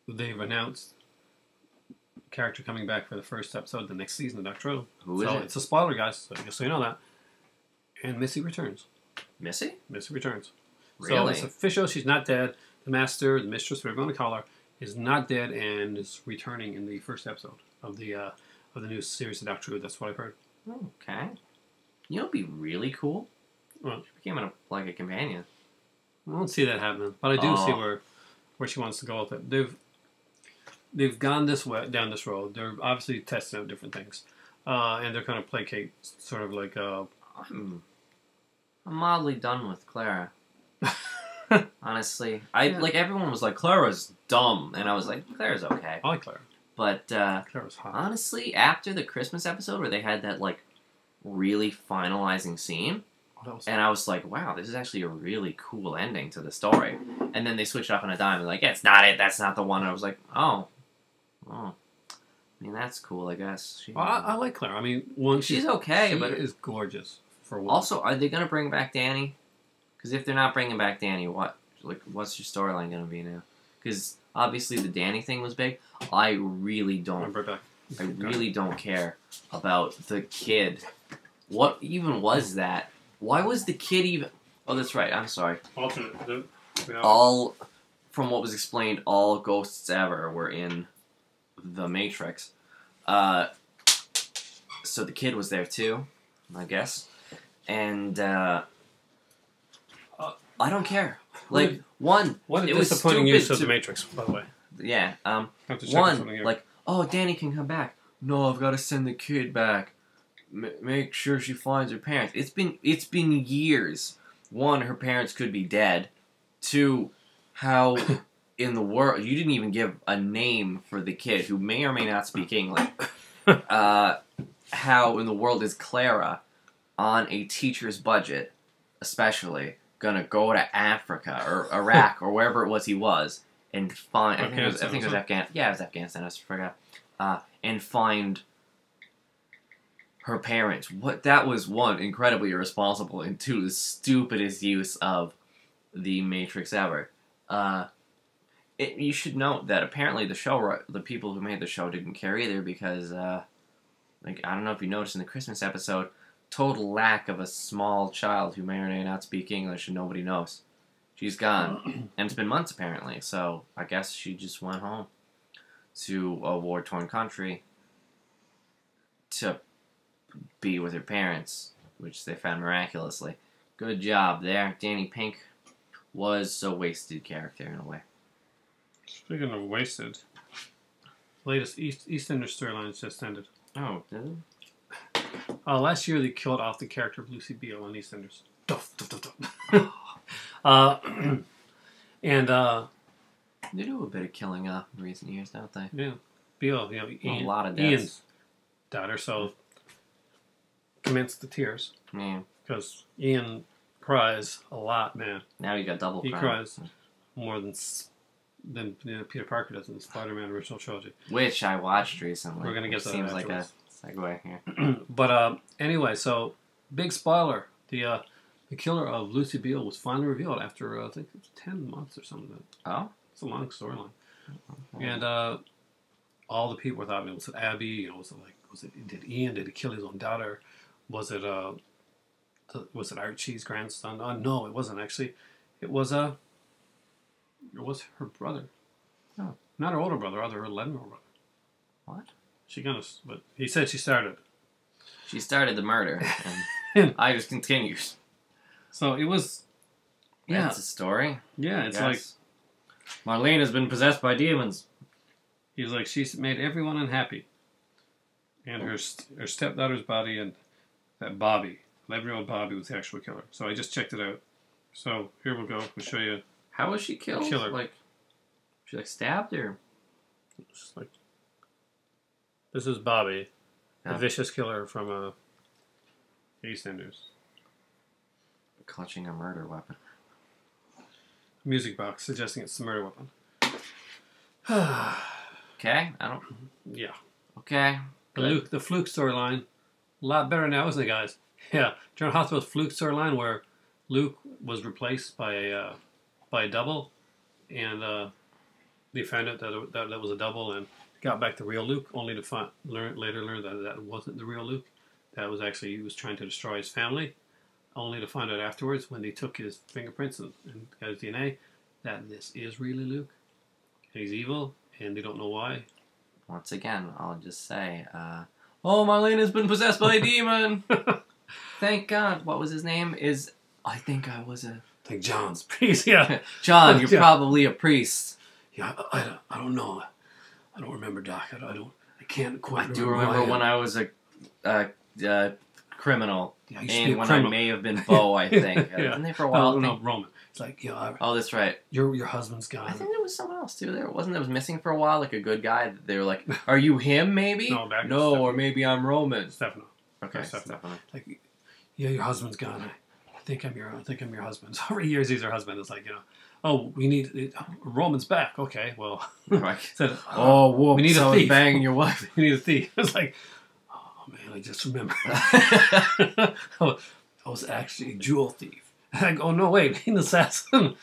they've announced a character coming back for the first episode of the next season of Doctor Who. Who is So it? it's a spoiler, guys, so just so you know that. And Missy returns. Missy? Missy returns. So Really? it's official. She's not dead. The master, the mistress, whatever you want to call her, is not dead and is returning in the first episode of the new series of Doctor Who. That's what I've heard. Okay. You know, it'd be really cool. Well, She became like a companion. I don't see that happening, but I do see Oh. where she wants to go with it. They've gone this way down this road. They're obviously testing out different things, and they're kind of placate, sort of like. I'm mildly done with Clara. Honestly, Yeah. like everyone was like Clara's dumb, and I was like Clara's okay. I like Clara. But Clara's hot. honestly, after the Christmas episode where they had that like really finalizing scene, Oh, that was and I was like, wow, this is actually a really cool ending to the story. And then they switched it up on a dime and like, yeah, it's not it. That's not the one. And I was like, oh. I mean, that's cool, I guess. Well, I like Clara. I mean, She's okay, she but is gorgeous for one. also, are they gonna bring back Danny? Because if they're not bringing back Danny, what's your storyline gonna be now? Because obviously the Danny thing was big. I really don't. Remember back. I really don't care about the kid. What even was that? Why was the kid even? Oh, that's right. I'm sorry. Alternate. All, from what was explained, all ghosts ever were in the Matrix. So the kid was there too, I guess. And I don't care. Like one, What a it was disappointing use of stupid the Matrix, by the way. yeah. I have to check something One, here. like, oh, Danny can come back. No, I've got to send the kid back. Make sure she finds her parents. It's been years. One, her parents could be dead. Two, how in the world you didn't even give a name for the kid who may or may not speak English. How in the world is Clara on a teacher's budget, especially, gonna go to Africa or Iraq or wherever it was he was and find? I think it was Afghanistan. Yeah, it was Afghanistan. I just forgot. And find her parents. What that was, one, incredibly irresponsible, and two, the stupidest use of the Matrix ever. You should note that apparently the people who made the show didn't care either because, like, I don't know if you noticed in the Christmas episode, total lack of a small child who may or may not speak English and nobody knows. She's gone. And it's been months apparently, so I guess she just went home to a war-torn country to be with her parents, which they found miraculously. Good job there. Danny Pink was a wasted character in a way. Speaking of wasted, latest EastEnders storyline just ended. Oh, did it? Last year they killed off the character of Lucy Beale on EastEnders. Duff, duff, duff, duff. And They do a bit of killing in recent years, don't they? yeah, Beale, Ian, a lot of deaths. Ian's daughter, so commenced the tears Yeah. because Ian cries a lot, man. Now you got double He crown. cries more than Peter Parker does in the Spider Man original trilogy. Which I watched recently. We're gonna get to that Seems like a afterwards. segue here. But anyway, so big spoiler: the killer of Lucy Beale was finally revealed after I think it was 10 months or something. Oh? It's a long storyline, and all the people thought, was it Abby? Did Ian? Did he kill his own daughter? Was it Archie's grandson? No, it wasn't actually. It was her brother. Oh. Not her older brother, rather her 11-year-old brother. What? But he said she started. She started the murder, and I just continued. So it was. Yeah. That's a story. Yeah, it's like Marlene has been possessed by demons. he was like she's made everyone unhappy, and her stepdaughter's body and that Bobby, 11-year-old Bobby, was the actual killer. So I just checked it out. So here we go. We'll show you. How was she killed? Killer. Like, she stabbed her. Just like This is Bobby, Yeah. the vicious killer from EastEnders. Clutching a murder weapon. Music box suggesting it's the murder weapon. Okay, I don't. Yeah. Okay. The Fluke storyline, a lot better now, isn't it, guys? Yeah. General Hospital's Fluke storyline where Luke was replaced by a double, and they found out that was a double and got back the real Luke, only to later learn that wasn't the real Luke. That was actually, he was trying to destroy his family, only to find out afterwards when they took his fingerprints and got his DNA that this is really Luke. And he's evil, and they don't know why. Once again, I'll just say, oh, Marlena's been possessed by a demon. Thank God. What was his name? I think I was a... I think John's priest, yeah. John, you're probably a priest. Yeah, I don't know. I don't remember, Doc. I can't quite I do remember when I was a criminal. Yeah, and when I may have been Bo, I think. Yeah. Didn't they for a while? Oh, no, Roman. It's like, oh, that's right. Your husband's gone. I think there was someone else too. There wasn't. That was missing for a while, like a good guy. They were like, "Are you him? Maybe." No, or maybe I'm Roman. Stefano. Okay, Stefano. Like, yeah, your husband's gone. I think I'm your husband. So every year he's her husband. It's like, oh, we need Roman's back. Okay, well, right. Said, whoop, we need a thief. Banging your wife. We need a thief. It's like, oh man, I just remembered. I was actually a jewel thief. And I go, oh no, wait, an assassin.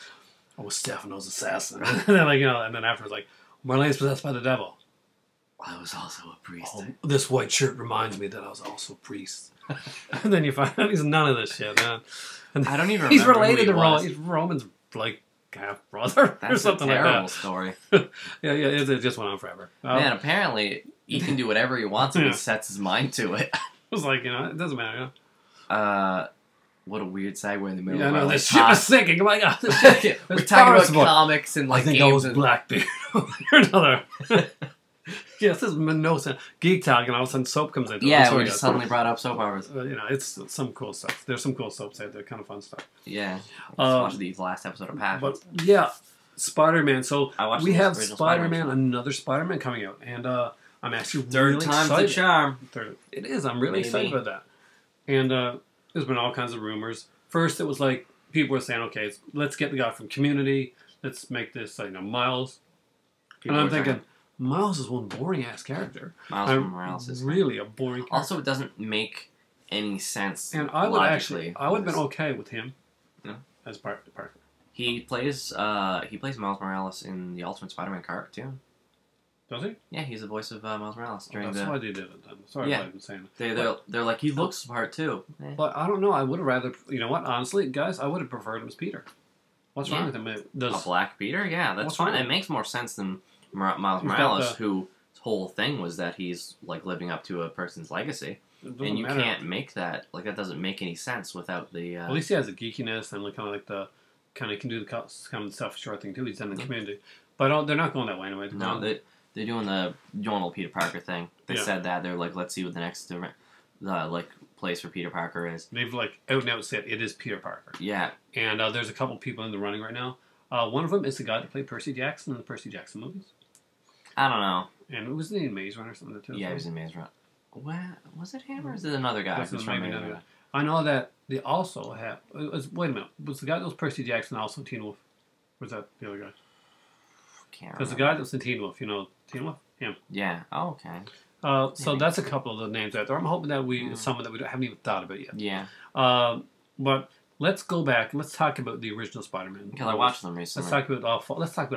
I was Stefano's assassin. And then and then afterwards, like, Marlene's possessed by the devil. I was also a priest. Oh, this white shirt reminds me that I was also a priest. And then you find out he's none of this shit, man. And I don't even he's remember related who to Roman. He's Roman's like half brother or something like that. That's a terrible story. Yeah, it just went on forever. Man, apparently he can do whatever he wants if he sets his mind to it. It was like, it doesn't matter. What a weird segue in the middle. Yeah, of no, our, this ship is sinking. Oh my God, this ship. We're talking about comics and I like think games I was Blackbeard. Another. Yes, this is no sense. Geek Talk, and all of a sudden soap comes into it. Yeah, we just suddenly brought up soap operas. It's some cool stuff. There's some cool soaps out there, kind of fun stuff. Yeah. Let's watch the last episode of Passion. But yeah, Spider-Man. So we have Spider-Man, another Spider-Man coming out, and I'm actually third really time's excited. the charm. It is. I'm really excited about that. And there's been all kinds of rumors. First, it was like people were saying, "Okay, let's get the guy from Community. Let's make this Miles." And I'm thinking, Miles is one boring ass character. Miles Morales is really a boring character. Also, it doesn't make any sense. And I would logically. I would have been okay with him. No. As Parker. He plays Miles Morales in the Ultimate Spider-Man cartoon. Does he? Yeah, he's the voice of Miles Morales during that's why they did it then. Sorry if I've been saying it. They're like, he looks smart too. But I don't know. I would have rather, you know what, honestly, guys, I would have preferred him as Peter. What's wrong with him? A Black Peter? Yeah, that's fine. It makes more sense than Miles Morales, whose whole thing was that he's like living up to a person's legacy. And you can't make that, like, that doesn't make any sense without the... At least he has the geekiness and kind of can do the kind of self-assured thing too. He's done in the community. But they're not going that way anyway. No, they're doing the normal Peter Parker thing. They said that. They're like, let's see what the next place for Peter Parker is. They've like out and out said it is Peter Parker. Yeah. And there's a couple people in the running right now. One of them is the guy that played Percy Jackson in the Percy Jackson movies. I don't know. And it was in Maze Runner or something too. Yeah, he was in Maze Runner. What? Was it him or is it another guy? I know that they also have... wait a minute. Was the guy that was Percy Jackson also Teen Wolf? Or was that the other guy? Can't remember. Because the guy that was in Teen Wolf, you know Teen Wolf? Him. Yeah. Oh, okay. So that's a couple of the names out there. I'm hoping that someone that we haven't even thought about yet. Yeah. But let's go back and let's talk about the original Spider-Man. Because I watched them recently. Let's talk about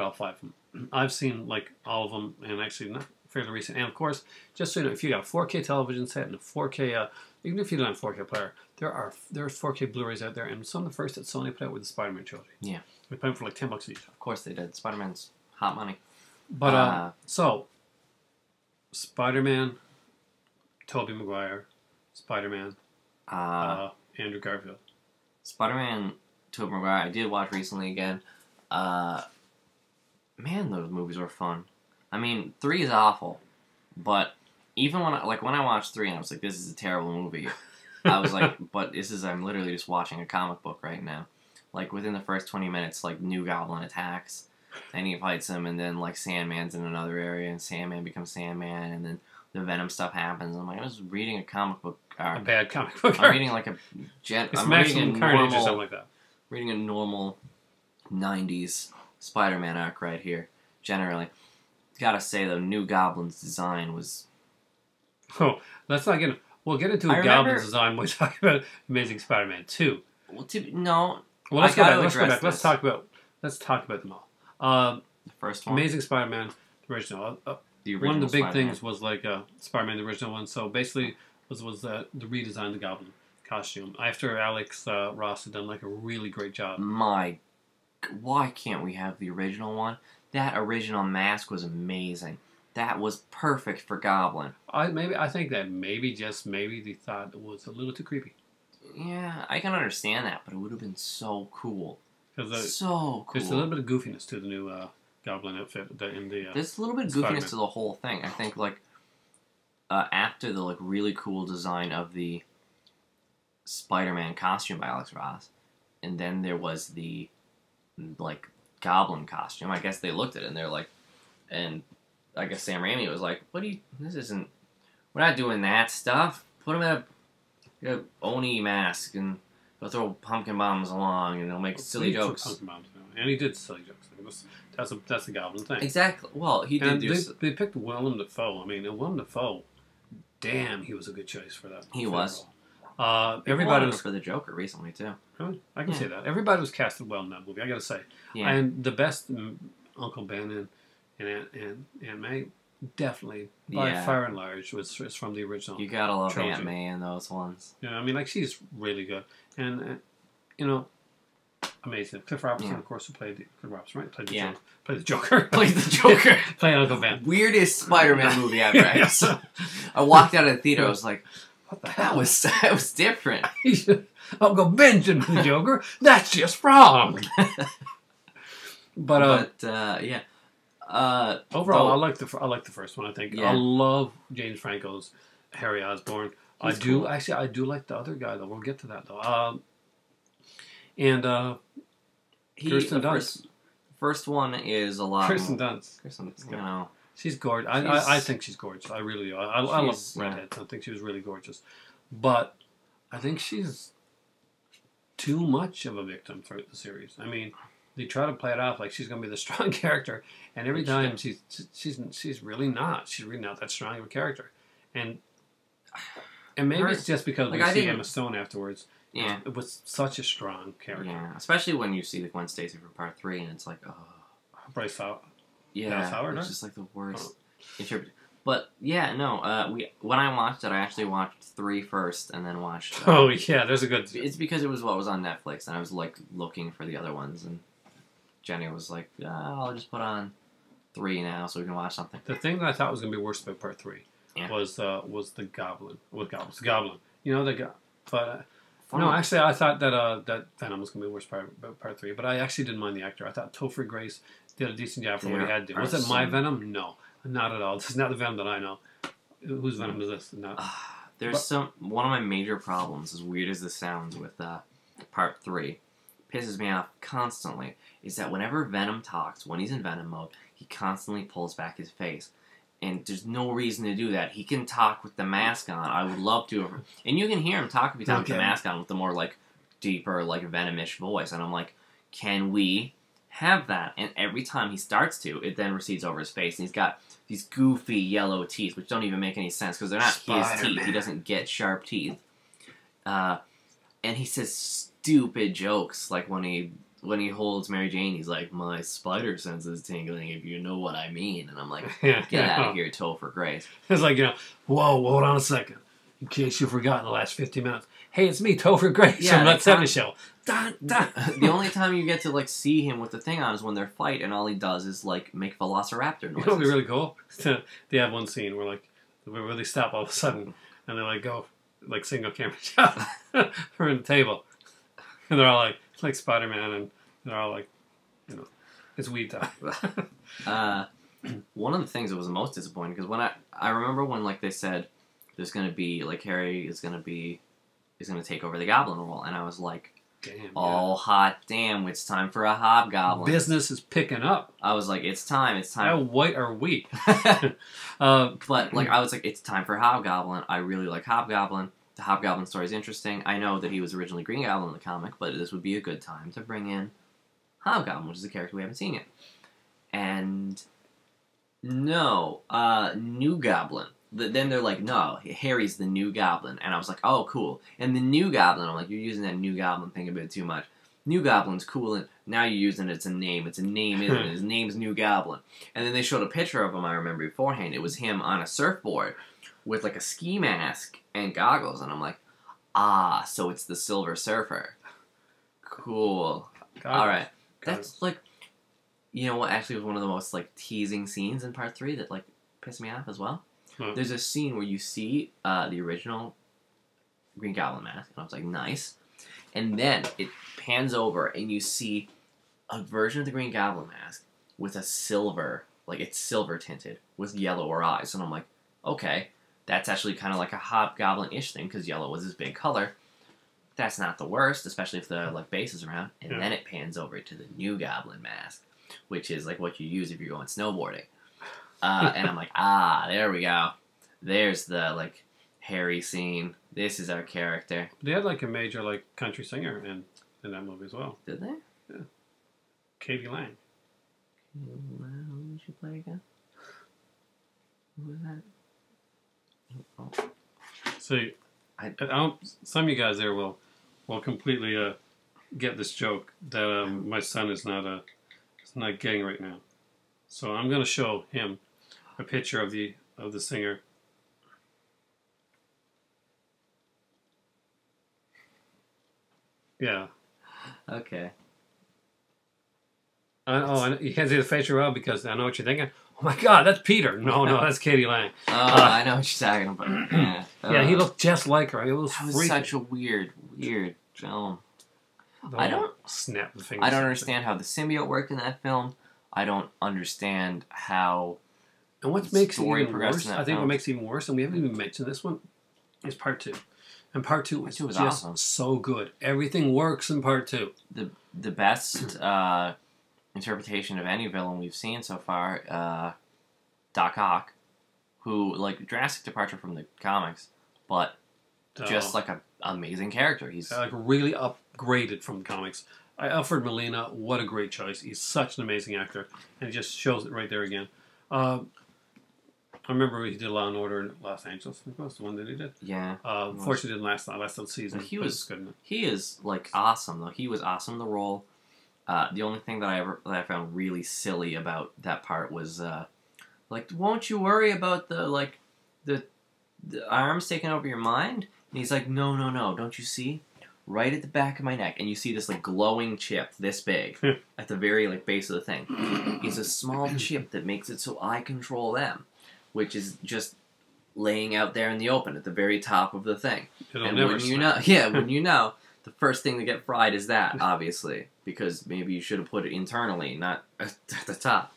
all five of them. I've seen like all of them, and actually not fairly recent. And of course, just so you know, if you got a 4K television set and a 4K, even if you don't have a 4K player, there's 4K Blu-rays out there, and some of the first that Sony put out with the Spider-Man trilogy. Yeah. We put them for like $10 each. Of course they did. Spider-Man's hot money. But so Spider-Man, Tobey Maguire, Spider-Man, Andrew Garfield. Spider-Man, Tobey Maguire, I did watch recently again. Man, those movies were fun. I mean, 3 is awful, but even when I watched 3 and I was like, this is a terrible movie, I was like, but I'm literally just watching a comic book right now. Like, within the first 20 minutes, like, New Goblin attacks, and he fights him, and then, like, Sandman's in another area, and Sandman becomes Sandman, and then the Venom stuff happens. And I'm like, I was reading a comic book. A bad comic book. I'm reading like a It's I'm Maximum reading a Carnage or normal, something like that. reading a normal 90s Spider-Man arc right here. Generally, gotta say though, New Goblin's design was. Oh, let's not get. We'll get into Goblin's design when we talk about Amazing Spider-Man 2. Well, no. Well, let's go back. Let's go back. Let's talk about them all. The first one, Amazing Spider-Man, the original. the original. One of the big Spider-Man. things was like Spider-Man, the original one. So basically, was the redesign of the Goblin costume after Alex Ross had done like a really great job. Why can't we have the original one? That original mask was amazing. That was perfect for Goblin. I think that maybe they thought it was a little too creepy. Yeah, I can understand that, but it would have been so cool. So cool. There's a little bit of goofiness to the new Goblin outfit in the. There's a little bit of goofiness to the whole thing. I think like after the like really cool design of the Spider-Man costume by Alex Ross, and then there was the like Goblin costume. I guess they looked at it and they're like, and I guess Sam Raimi was like, we're not doing that stuff. Put him in a Oni mask and he'll throw pumpkin bombs along and he'll make silly jokes. Pumpkin bombs, and he did silly jokes. That's the Goblin thing. Exactly. Well, he did They picked Willem Dafoe. I mean, Willem Dafoe, damn, he was a good choice for that. He was. Everybody was for the Joker recently too. Really? I can say that. Everybody was casted well in that movie, I gotta say. Yeah. And the best, Uncle Ben and Aunt May, definitely, by far and large, was from the original. You gotta love trilogy. Aunt May in those ones. Yeah, I mean, like, she's really good. And amazing. Cliff Robertson, of course, who played Cliff Robertson, right? Played the Joker. Played the Joker. Played Uncle Ben. Weirdest Spider-Man movie I've read. I walked out of the theater, I was like, what the hell? That was different. Uncle Ben should be the Joker. That's just wrong. But yeah. Overall, I like the first one. I think I love James Franco's Harry Osborn. I do like the other guy though. We'll get to that though. Kirsten Dunst. First one is a lot. Kirsten Dunst. She's gorgeous. I think she's gorgeous. I really do. I love redheads. I think she was really gorgeous, but I think she's too much of a victim throughout the series. I mean, they try to play it off like she's going to be the strong character, and every time she's really not. She's really not that strong of a character, and maybe it's just because we see Emma Stone afterwards. Yeah, it was such a strong character. Yeah, especially when you see the Gwen Stacy for Part 3, and it's like, oh, Bryce Howard. Yeah, Howard, it's just like the worst. But yeah, no. When I watched it, I actually watched 3 first, and then watched. Oh yeah, there's a good. It's because it was what was on Netflix, and I was like looking for the other ones, and Jenny was like, "I'll just put on 3 now, so we can watch something." The thing that I thought was going to be worse about Part 3 was the Goblin. The Goblin. You know but. No, actually, I thought that Venom was going to be worse part 3, but I actually didn't mind the actor. I thought Topher Grace did a decent job for what he had to do. Was it my Venom? No, not at all. This is not the Venom that I know. Whose Venom is this? No. One of my major problems, as weird as this sounds, with Part 3, pisses me off constantly, is that whenever Venom talks, when he's in Venom mode, he constantly pulls back his face. And there's no reason to do that. He can talk with the mask on. I would love to. And you can hear him talk with the mask on with the more, like, deeper, like, Venom-ish voice. And I'm like, can we have that? And every time he starts to, it then recedes over his face. And he's got these goofy yellow teeth, which don't even make any sense because they're not his teeth. He doesn't get sharp teeth. And he says stupid jokes, like when he holds Mary Jane, he's like, my spider sense is tingling, if you know what I mean. And I'm like, get out of here, Topher Grace. It's like, whoa, hold on a second. In case you've forgotten the last 50 minutes. Hey, it's me, Topher Grace from That 70 Show. Dun, dun. The only time you get to, like, see him with the thing on is when they're fight, and all he does is, like, make velociraptor noises. You know what would be really cool? They have one scene where, like, they stop all of a sudden, and they, like, go, like, single camera shot for the table. And they're all, like Spider-Man, and they're all like, it's weed time. One of the things that was the most disappointing, because when I remember when, like, they said there's going to be, like, Harry is going to take over the Goblin role, and I was like, Damn. Oh, hot damn! It's time for a hobgoblin. Business is picking up. I was like, it's time. How white are we? But like, I was like, it's time for hobgoblin. I really like hobgoblin. The hobgoblin story is interesting. I know that he was originally Green Goblin in the comic, but this would be a good time to bring in Hobgoblin, which is a character we haven't seen yet. And no, New Goblin. Then they're like, no, Harry's the New Goblin. And I was like, oh, cool. And the New Goblin, I'm like, you're using that New Goblin thing a bit too much. New Goblin's cool, and now you're using it's a name. It's a name, isn't it? His name's New Goblin. And then they showed a picture of him, I remember beforehand. It was him on a surfboard with like a ski mask and goggles. And I'm like, ah, so it's the Silver Surfer. Cool. Alright. That's like, you know what actually was one of the most like teasing scenes in part 3 that like pissed me off as well? There's a scene where you see the original Green Goblin mask, and I was like, nice. And then it pans over, and you see a version of the Green Goblin mask with a silver, like it's silver tinted, with yellower eyes. And I'm like, okay, that's actually kind of like a Hobgoblin-ish thing, because yellow was his big color. That's not the worst, especially if the like base is around. And then it pans over to the New Goblin mask, which is like what you use if you're going snowboarding. And I'm like, ah, there we go. There's the, like, Harry scene. This is our character. They had, like, a major, like, country singer in that movie as well. Did they? Yeah. Katie Lang. Who did she play again? Who was that? Oh. So, I don't, some of you guys there will completely get this joke that my son is not getting right now. So I'm going to show him a picture of the singer. Yeah. Okay. You can't see the facial well because I know what you're thinking. Oh my God, that's Peter. No, that's Katie Lang. Oh, I know what you're talking about. Yeah. Yeah, he looked just like her. It was such a weird film. I don't snap the fingers. I don't understand how the symbiote worked in that film. I don't understand how. And what makes it even worse, I think what makes it even worse, and we haven't even mentioned this one, is part 2. And part 2 was just awesome. So good. Everything works in part 2. The best interpretation of any villain we've seen so far, Doc Ock, who, like, drastic departure from the comics, but just like an amazing character. He's like really upgraded from the comics. Alfred Molina, what a great choice. He's such an amazing actor, and he just shows it right there again. I remember he did Law and Order in Los Angeles. I think that was the one that he did. Yeah. Unfortunately, didn't last the season. He was good. He is like awesome though. He was awesome in the role. The only thing that I found really silly about that part was like, won't you worry about the arms taking over your mind? And he's like, no, don't you see? Right at the back of my neck, and you see this like glowing chip this big at the very like base of the thing. It's a small chip that makes it so I control them, which is just laying out there in the open at the very top of the thing. It'll never when you know, the first thing to get fried is that, obviously, because maybe you should have put it internally, not at the top.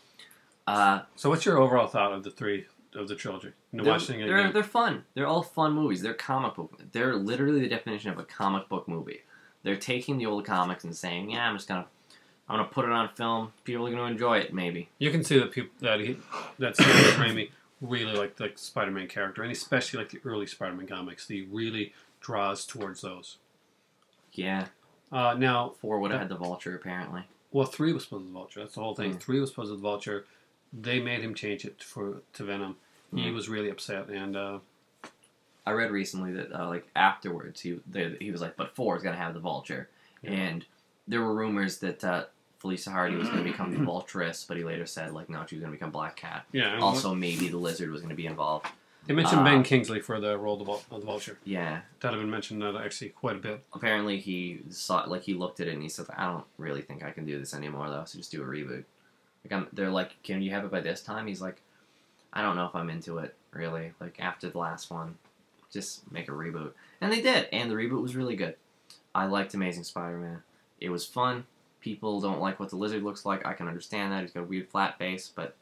So what's your overall thought of the three of the trilogy? They're fun. They're all fun movies. They're comic book. They're literally the definition of a comic book movie. They're taking the old comics and saying, "Yeah, I'm gonna put it on film. People are gonna enjoy it. Maybe." You can see that Sam Raimi really liked the Spider-Man character, and especially like the early Spider-Man comics. He really draws towards those. Yeah. Now 4 would have had the Vulture apparently. Well, 3 was supposed to be the Vulture. That's the whole thing. 3 was supposed to be the Vulture. They made him change it to Venom. He was really upset, and I read recently that like afterwards he was like, but 4 is gonna have the Vulture, and there were rumors that Felicia Hardy was gonna become the Vulturess, but he later said like no, she was gonna become Black Cat. Yeah. Also, maybe the Lizard was gonna be involved. They mentioned Ben Kingsley for the role of the Vulture. Yeah, that had been mentioned actually quite a bit. Apparently, he looked at it and he said, "I don't really think I can do this anymore, though. So just do a reboot." They're like, "Can you have it by this time?" He's like, "I don't know if I'm into it, really. Like, after the last one, just make a reboot." And they did, and the reboot was really good. I liked Amazing Spider-Man. It was fun. People don't like what the Lizard looks like. I can understand that. He's got a weird flat face, but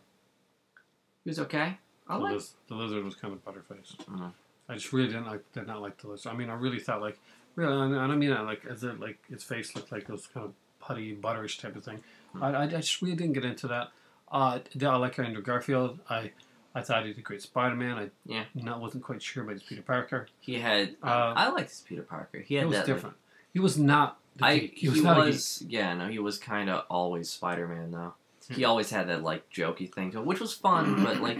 he was okay. The Lizard was kind of butterface. I just really did not like the Lizard. I mean, I really thought, like, Really, and I mean, like, as it like its face looked like those kind of putty, butterish type of thing. I just really didn't get into that. I like Andrew Garfield. I thought he did a great Spider Man. Wasn't quite sure about his Peter Parker. He had. I liked his Peter Parker. He had it was that, different. He was not. He was yeah, no, he was kind of always Spider Man though. He always had that like jokey thing to it, which was fun, but like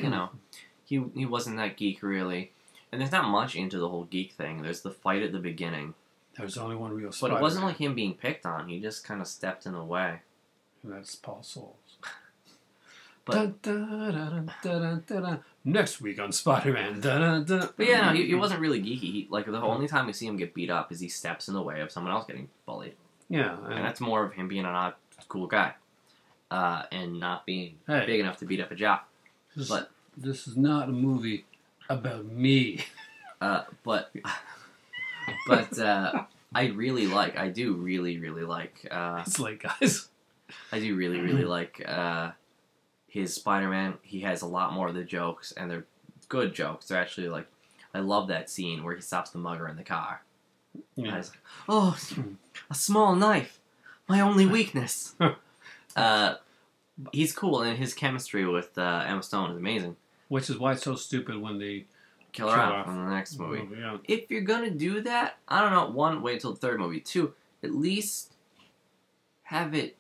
he wasn't that geek really. And there's not much into the whole geek thing. There's the fight at the beginning. There's only one real Spider-Man. But it wasn't like him being picked on. He just kind of stepped in the way. And that's Paul Souls. But next week on Spider-Man. But yeah, no, he wasn't really geeky. Like the only time we see him get beat up is he steps in the way of someone else getting bullied. Yeah, and that's more of him being a not cool guy, and not being big enough to beat up a jock. But this is not a movie about me. But I do really like. It's late, guys. I do really like his Spider-Man. He has a lot more of the jokes, and they're good jokes. They're actually like, I love that scene where he stops the mugger in the car. Yeah. I was like, oh, a small knife, my only weakness. He's cool, and his chemistry with Emma Stone is amazing. Which is why it's so stupid when they kill her off in the next movie. Yeah. If you're gonna do that, I don't know. One, wait till the third movie. Two, at least have it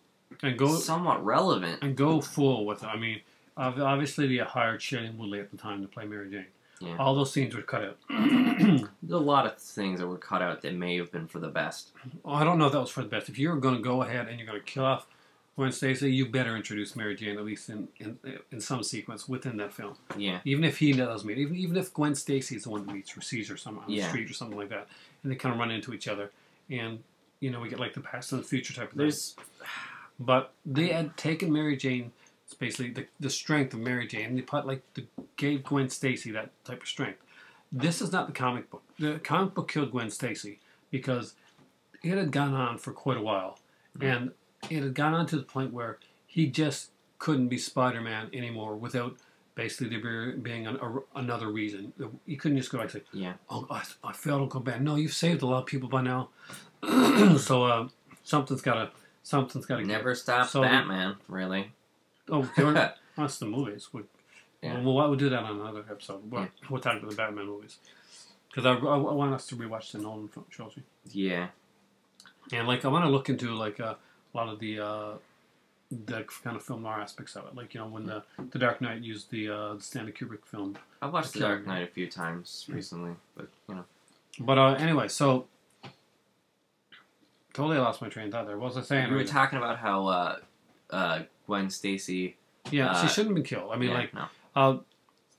somewhat relevant and go full with it. I mean, obviously they hired Shailene Woodley at the time to play Mary Jane. Yeah. All those scenes were cut out. There's a lot of things that were cut out that may have been for the best. Well, I don't know if that was for the best. If you're going to go ahead and you're going to kill off Gwen Stacy, you better introduce Mary Jane at least in some sequence within that film. Yeah. Even if he does meet, even if Gwen Stacy is the one that meets or sees her somewhere on the street or something like that, and they kind of run into each other, and we get like the past and the future type of thing. But they had taken Mary Jane. It's basically the strength of Mary Jane. And they gave Gwen Stacy that type of strength. This is not the comic book. The comic book killed Gwen Stacy because it had gone on for quite a while, and it had gone on to the point where he just couldn't be Spider-Man anymore without basically there being another reason. You couldn't just go like say, "Oh, I failed Uncle Ben." No, you've saved a lot of people by now. So something's got to never stop Batman, really. Oh, that's the movies. Well, we'll do that on another episode. We'll talk about the Batman movies. Because I want us to rewatch the Nolan trilogy. Yeah. And, I want to look into, a lot of the kind of film noir aspects of it. When the Dark Knight used the Stanley Kubrick film. I've watched The Dark Knight a few times recently, but, But, anyway, so... Totally lost my train of thought there. What was I saying? We were talking about how... Gwen Stacy. Yeah, she shouldn't have been killed. I mean,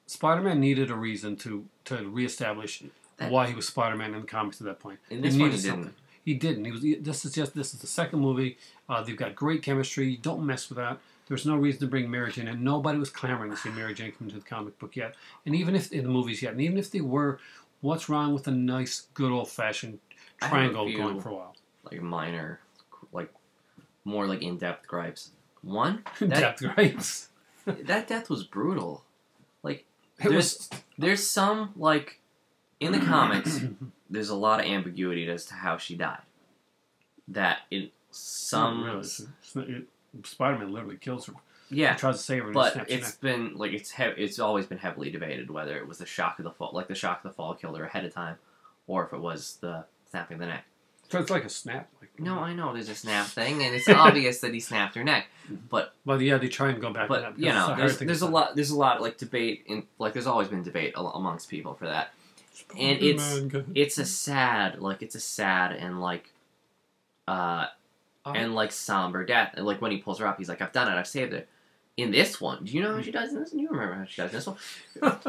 Spider-Man needed a reason to reestablish why he was Spider-Man in the comics at that point. In this one, he didn't. He didn't. This is the second movie. They've got great chemistry. Don't mess with that. There's no reason to bring Mary Jane in. Nobody was clamoring to see Mary Jane come into the comic book yet. And even if in the movies yet, and even if they were, what's wrong with a nice, good old-fashioned triangle going for a while? Minor, more in-depth gripes. One, in-depth gripes. That death was brutal. There's some in the comics. There's a lot of ambiguity as to how she died. That Spider-Man literally kills her. Yeah, he tries to save her. But it's been it's always been heavily debated whether it was the shock of the fall, the shock of the fall killed her ahead of time, or if it was the snapping the neck. So it's like a snap. No, I know there's a snap thing, and it's obvious that he snapped her neck. But yeah, they try and go back. But to that there's a lot debate in there's always been debate amongst people for that, and it's a sad and somber death. And when he pulls her up, he's like, "I've done it. I've saved her." In this one, do you know how she does in this? You remember how she does in this one?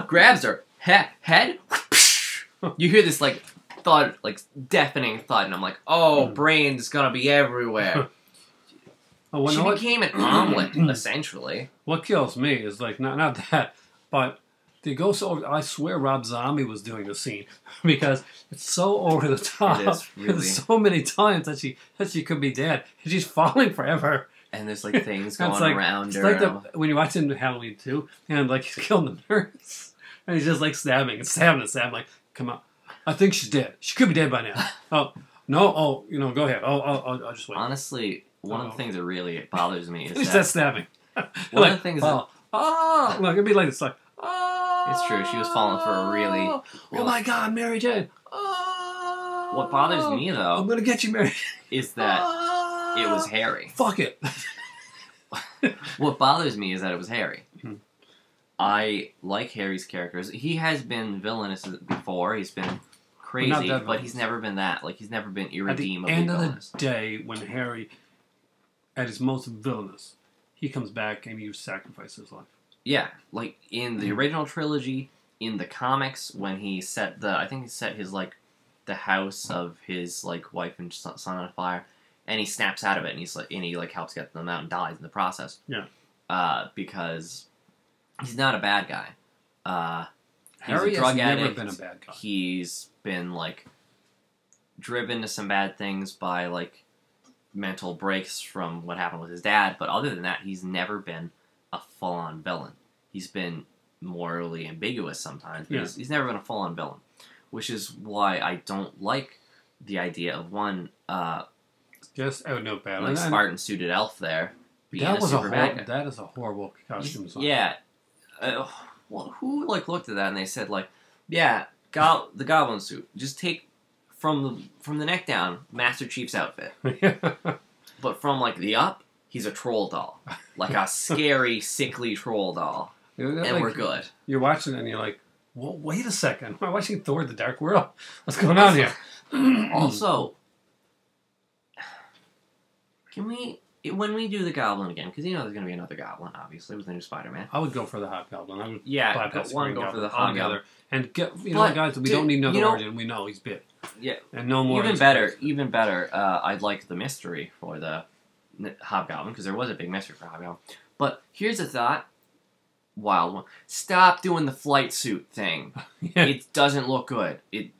Grabs her head. You hear this thud, deafening thud, and I'm like, oh, brain's gonna be everywhere. She became an omelet, essentially. What kills me is not that, but they go so. I swear, Rob Zombie was doing the scene because it's so over the top. It is really. There's so many times that she could be dead, and she's falling forever. And there's things going around her. It's when you watch it in Halloween 2, and he's killing the nurse, and he's just stabbing and stabbing and stabbing. Come on. I think she's dead. She could be dead by now. Oh, No, oh, go ahead. I'll just wait. Honestly, one of the things that really bothers me is Who's that that stabbing? one of the things that Look, it'd be like this, like, it's true. She was falling for a really oh my God, Mary Jane. What bothers me though, I'm gonna get you, Mary, is that it was Harry. Fuck it. What bothers me is that it was Harry. Hmm. I like Harry's characters. He has been villainous before. He's been crazy, but he's never been that. Like, he's never been irredeemably At the end villainous. of the day, when Harry, at his most villainous, he comes back and you sacrifice his life. Yeah, like in the original trilogy, in the comics, when he set I think he set his the house of his wife and son on fire, and he snaps out of it, and he helps get them out and dies in the process. Yeah. Because he's not a bad guy. Harry he's a drug has addict. never been a bad guy. He's been driven to some bad things by mental breaks from what happened with his dad, but other than that, he's never been a full-on villain. He's been morally ambiguous sometimes, but he's never been a full-on villain, which is why I don't like the idea of one just out no bad. Spartan-suited elf there being That a was super bad guy. That is a horrible costume design. Yeah. Well, who looked at that and they said yeah, the goblin suit. Just take from the neck down, Master Chief's outfit. But from the up, he's a troll doll, a scary, sickly troll doll, and we're good. You're watching it and you're like, well, wait a second. Am I watching Thor: The Dark World? What's going on here? Also, can we, when we do the Goblin again, because there's going to be another Goblin, obviously, with the new Spider-Man. I would go for the Hobgoblin. I would bypass one go for the Hobgoblin. And get, guys, we don't need another origin. We know he's bit. Yeah. And no more. Even better, I'd like the mystery for the Hobgoblin, because there was a big mystery for Hobgoblin. But here's a thought. Wild one. Stop doing the flight suit thing. It doesn't look good. The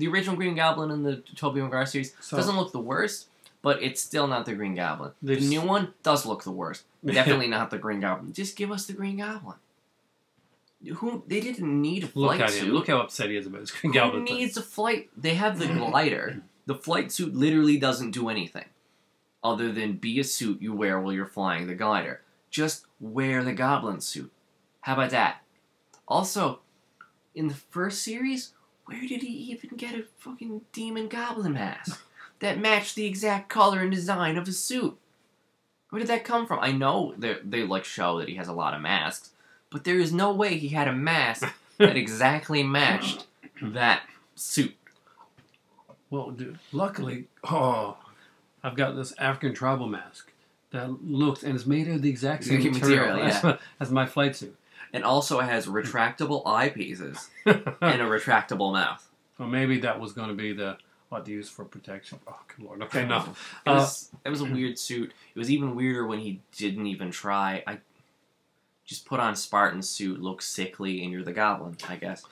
original Green Goblin in the Tobey Maguire series doesn't look the worst, but it's still not the Green Goblin. The new one does look the worst. Definitely not the Green Goblin. Just give us the Green Goblin. They didn't need a flight suit. Look how upset he is about his Green Goblin. Who needs a flight? They have the glider. The flight suit literally doesn't do anything other than be a suit you wear while you're flying the glider. Just wear the Goblin suit. How about that? Also, in the first series, where did he even get a fucking demon goblin mask that matched the exact color and design of his suit? Where did that come from? I know they show that he has a lot of masks, but there is no way he had a mask that exactly matched that suit. Well, dude, luckily, I've got this African tribal mask that looks and is made of the exact same material as my flight suit. And also has retractable eyepieces and a retractable mouth. Well, maybe that was going to be what to use for protection. Oh, good lord. Okay, no. It was a weird suit. It was even weirder when he didn't even try. I just put on Spartan suit, look sickly, and you're the Goblin, I guess.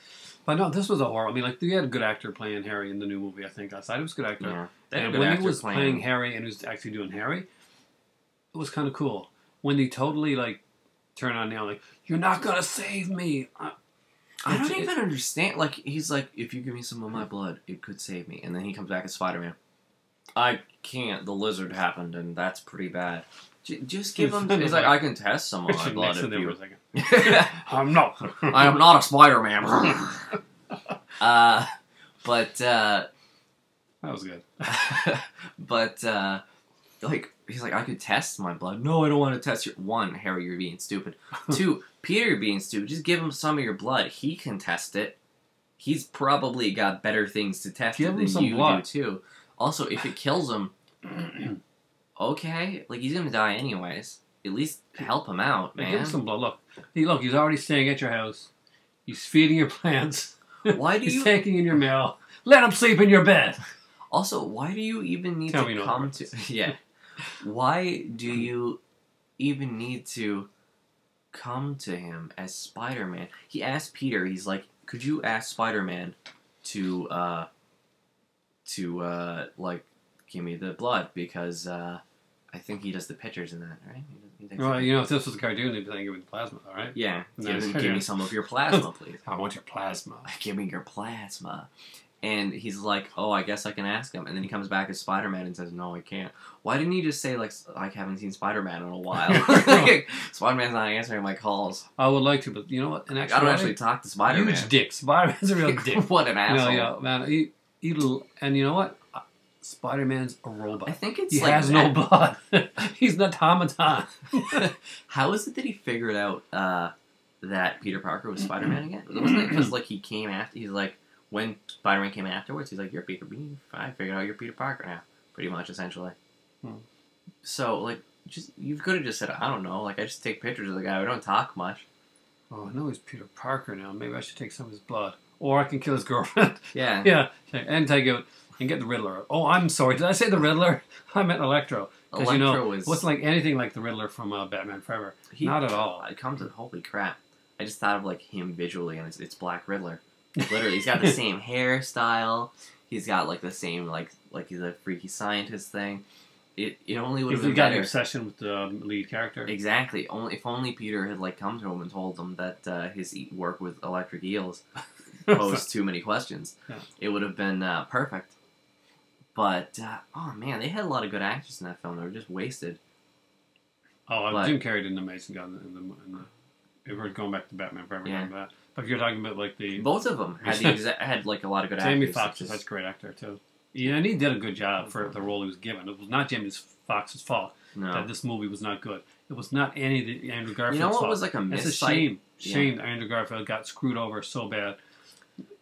But no, this was a horror. I mean, you had a good actor playing Harry in the new movie, I think. I thought he was a good actor. Yeah. And when he was playing Harry and he was actually doing Harry, it was kind of cool. When he totally, turned on now, you're not going to save me. I don't even understand. He's if you give me some of my blood, it could save me. And then he comes back as Spider-Man. I can't. The lizard happened, and that's pretty bad. Just give him... He's I can test some of my blood if you... I'm not. I am not a Spider-Man. But... that was good. But, he's I could test my blood. No, I don't want to test your... One, Harry, you're being stupid. Two, Peter, you're being stupid. Just give him some of your blood. He can test it. He's probably got better things to test than you do, too. Also, if it kills him... okay. He's gonna die anyways. At least help him out, man. Give him some blood. Look, he's already staying at your house. He's feeding your plants. He's taking in your mail. Let him sleep in your bed. Also, why do you even need to come to... Yeah. Why do you even need to come to him as Spider-Man? He asked Peter, he's could you ask Spider-Man to give me the blood? Because, I think he does the pictures in that, right? Well, if this was a cartoon, they'd be saying, give me the plasma, all right? Yeah. Give me some of your plasma, please. I want your plasma. Give me your plasma. And he's like, "Oh, I guess I can ask him." And then he comes back as Spider Man and says, "No, I can't." Why didn't he just say like, "I haven't seen Spider Man in a while"? Like, Spider Man's not answering my calls. I would like to, but you know what? I don't actually talk to Spider Man. Huge dick. Spider Man's a real dick. What an asshole! Yeah, man. And you know what? Spider Man's a robot. I think it's he like has no blood. He's an automaton. How is it that he figured out that Peter Parker was Spider Man again? Wasn't it because like he came after? He's like. When Spider-Man came afterwards, he's like, "You're Peter. I figured out you're Peter Parker now." Pretty much, essentially. So, like, you could have just said, "I don't know." Like, I just take pictures of the guy. We don't talk much. Oh, I know he's Peter Parker now. Maybe I should take some of his blood, or I can kill his girlfriend. Yeah. Yeah, and take out and get the Riddler. Oh, I'm sorry. Did I say the Riddler? I meant Electro. Because you know, wasn't like anything like the Riddler from Batman Forever. Not at all. It comes to holy crap. I just thought of like him visually, and it's Black Riddler. Literally, he's got the same hairstyle. He's got like the same like he's a freaky scientist thing. It only would have been got better. an obsession with the lead character. Exactly. If only Peter had like come to him and told him that his work with electric eels posed too many questions. Yeah. It would have been perfect. But oh man, they had a lot of good actors in that film. They were just wasted. Oh, Jim Carrey did an amazing job in the. If we're going back to Batman Forever, yeah. But if you're talking about like the both of them had like a lot of good actors. Jamie Foxx is such a great actor too. Yeah, and he did a good job for the role he was given. It was not Jamie Foxx's fault that this movie was not good. It was not any of the Andrew Garfield's You know what fault. was like a miss? It's a shame. Shame that Andrew Garfield got screwed over so bad.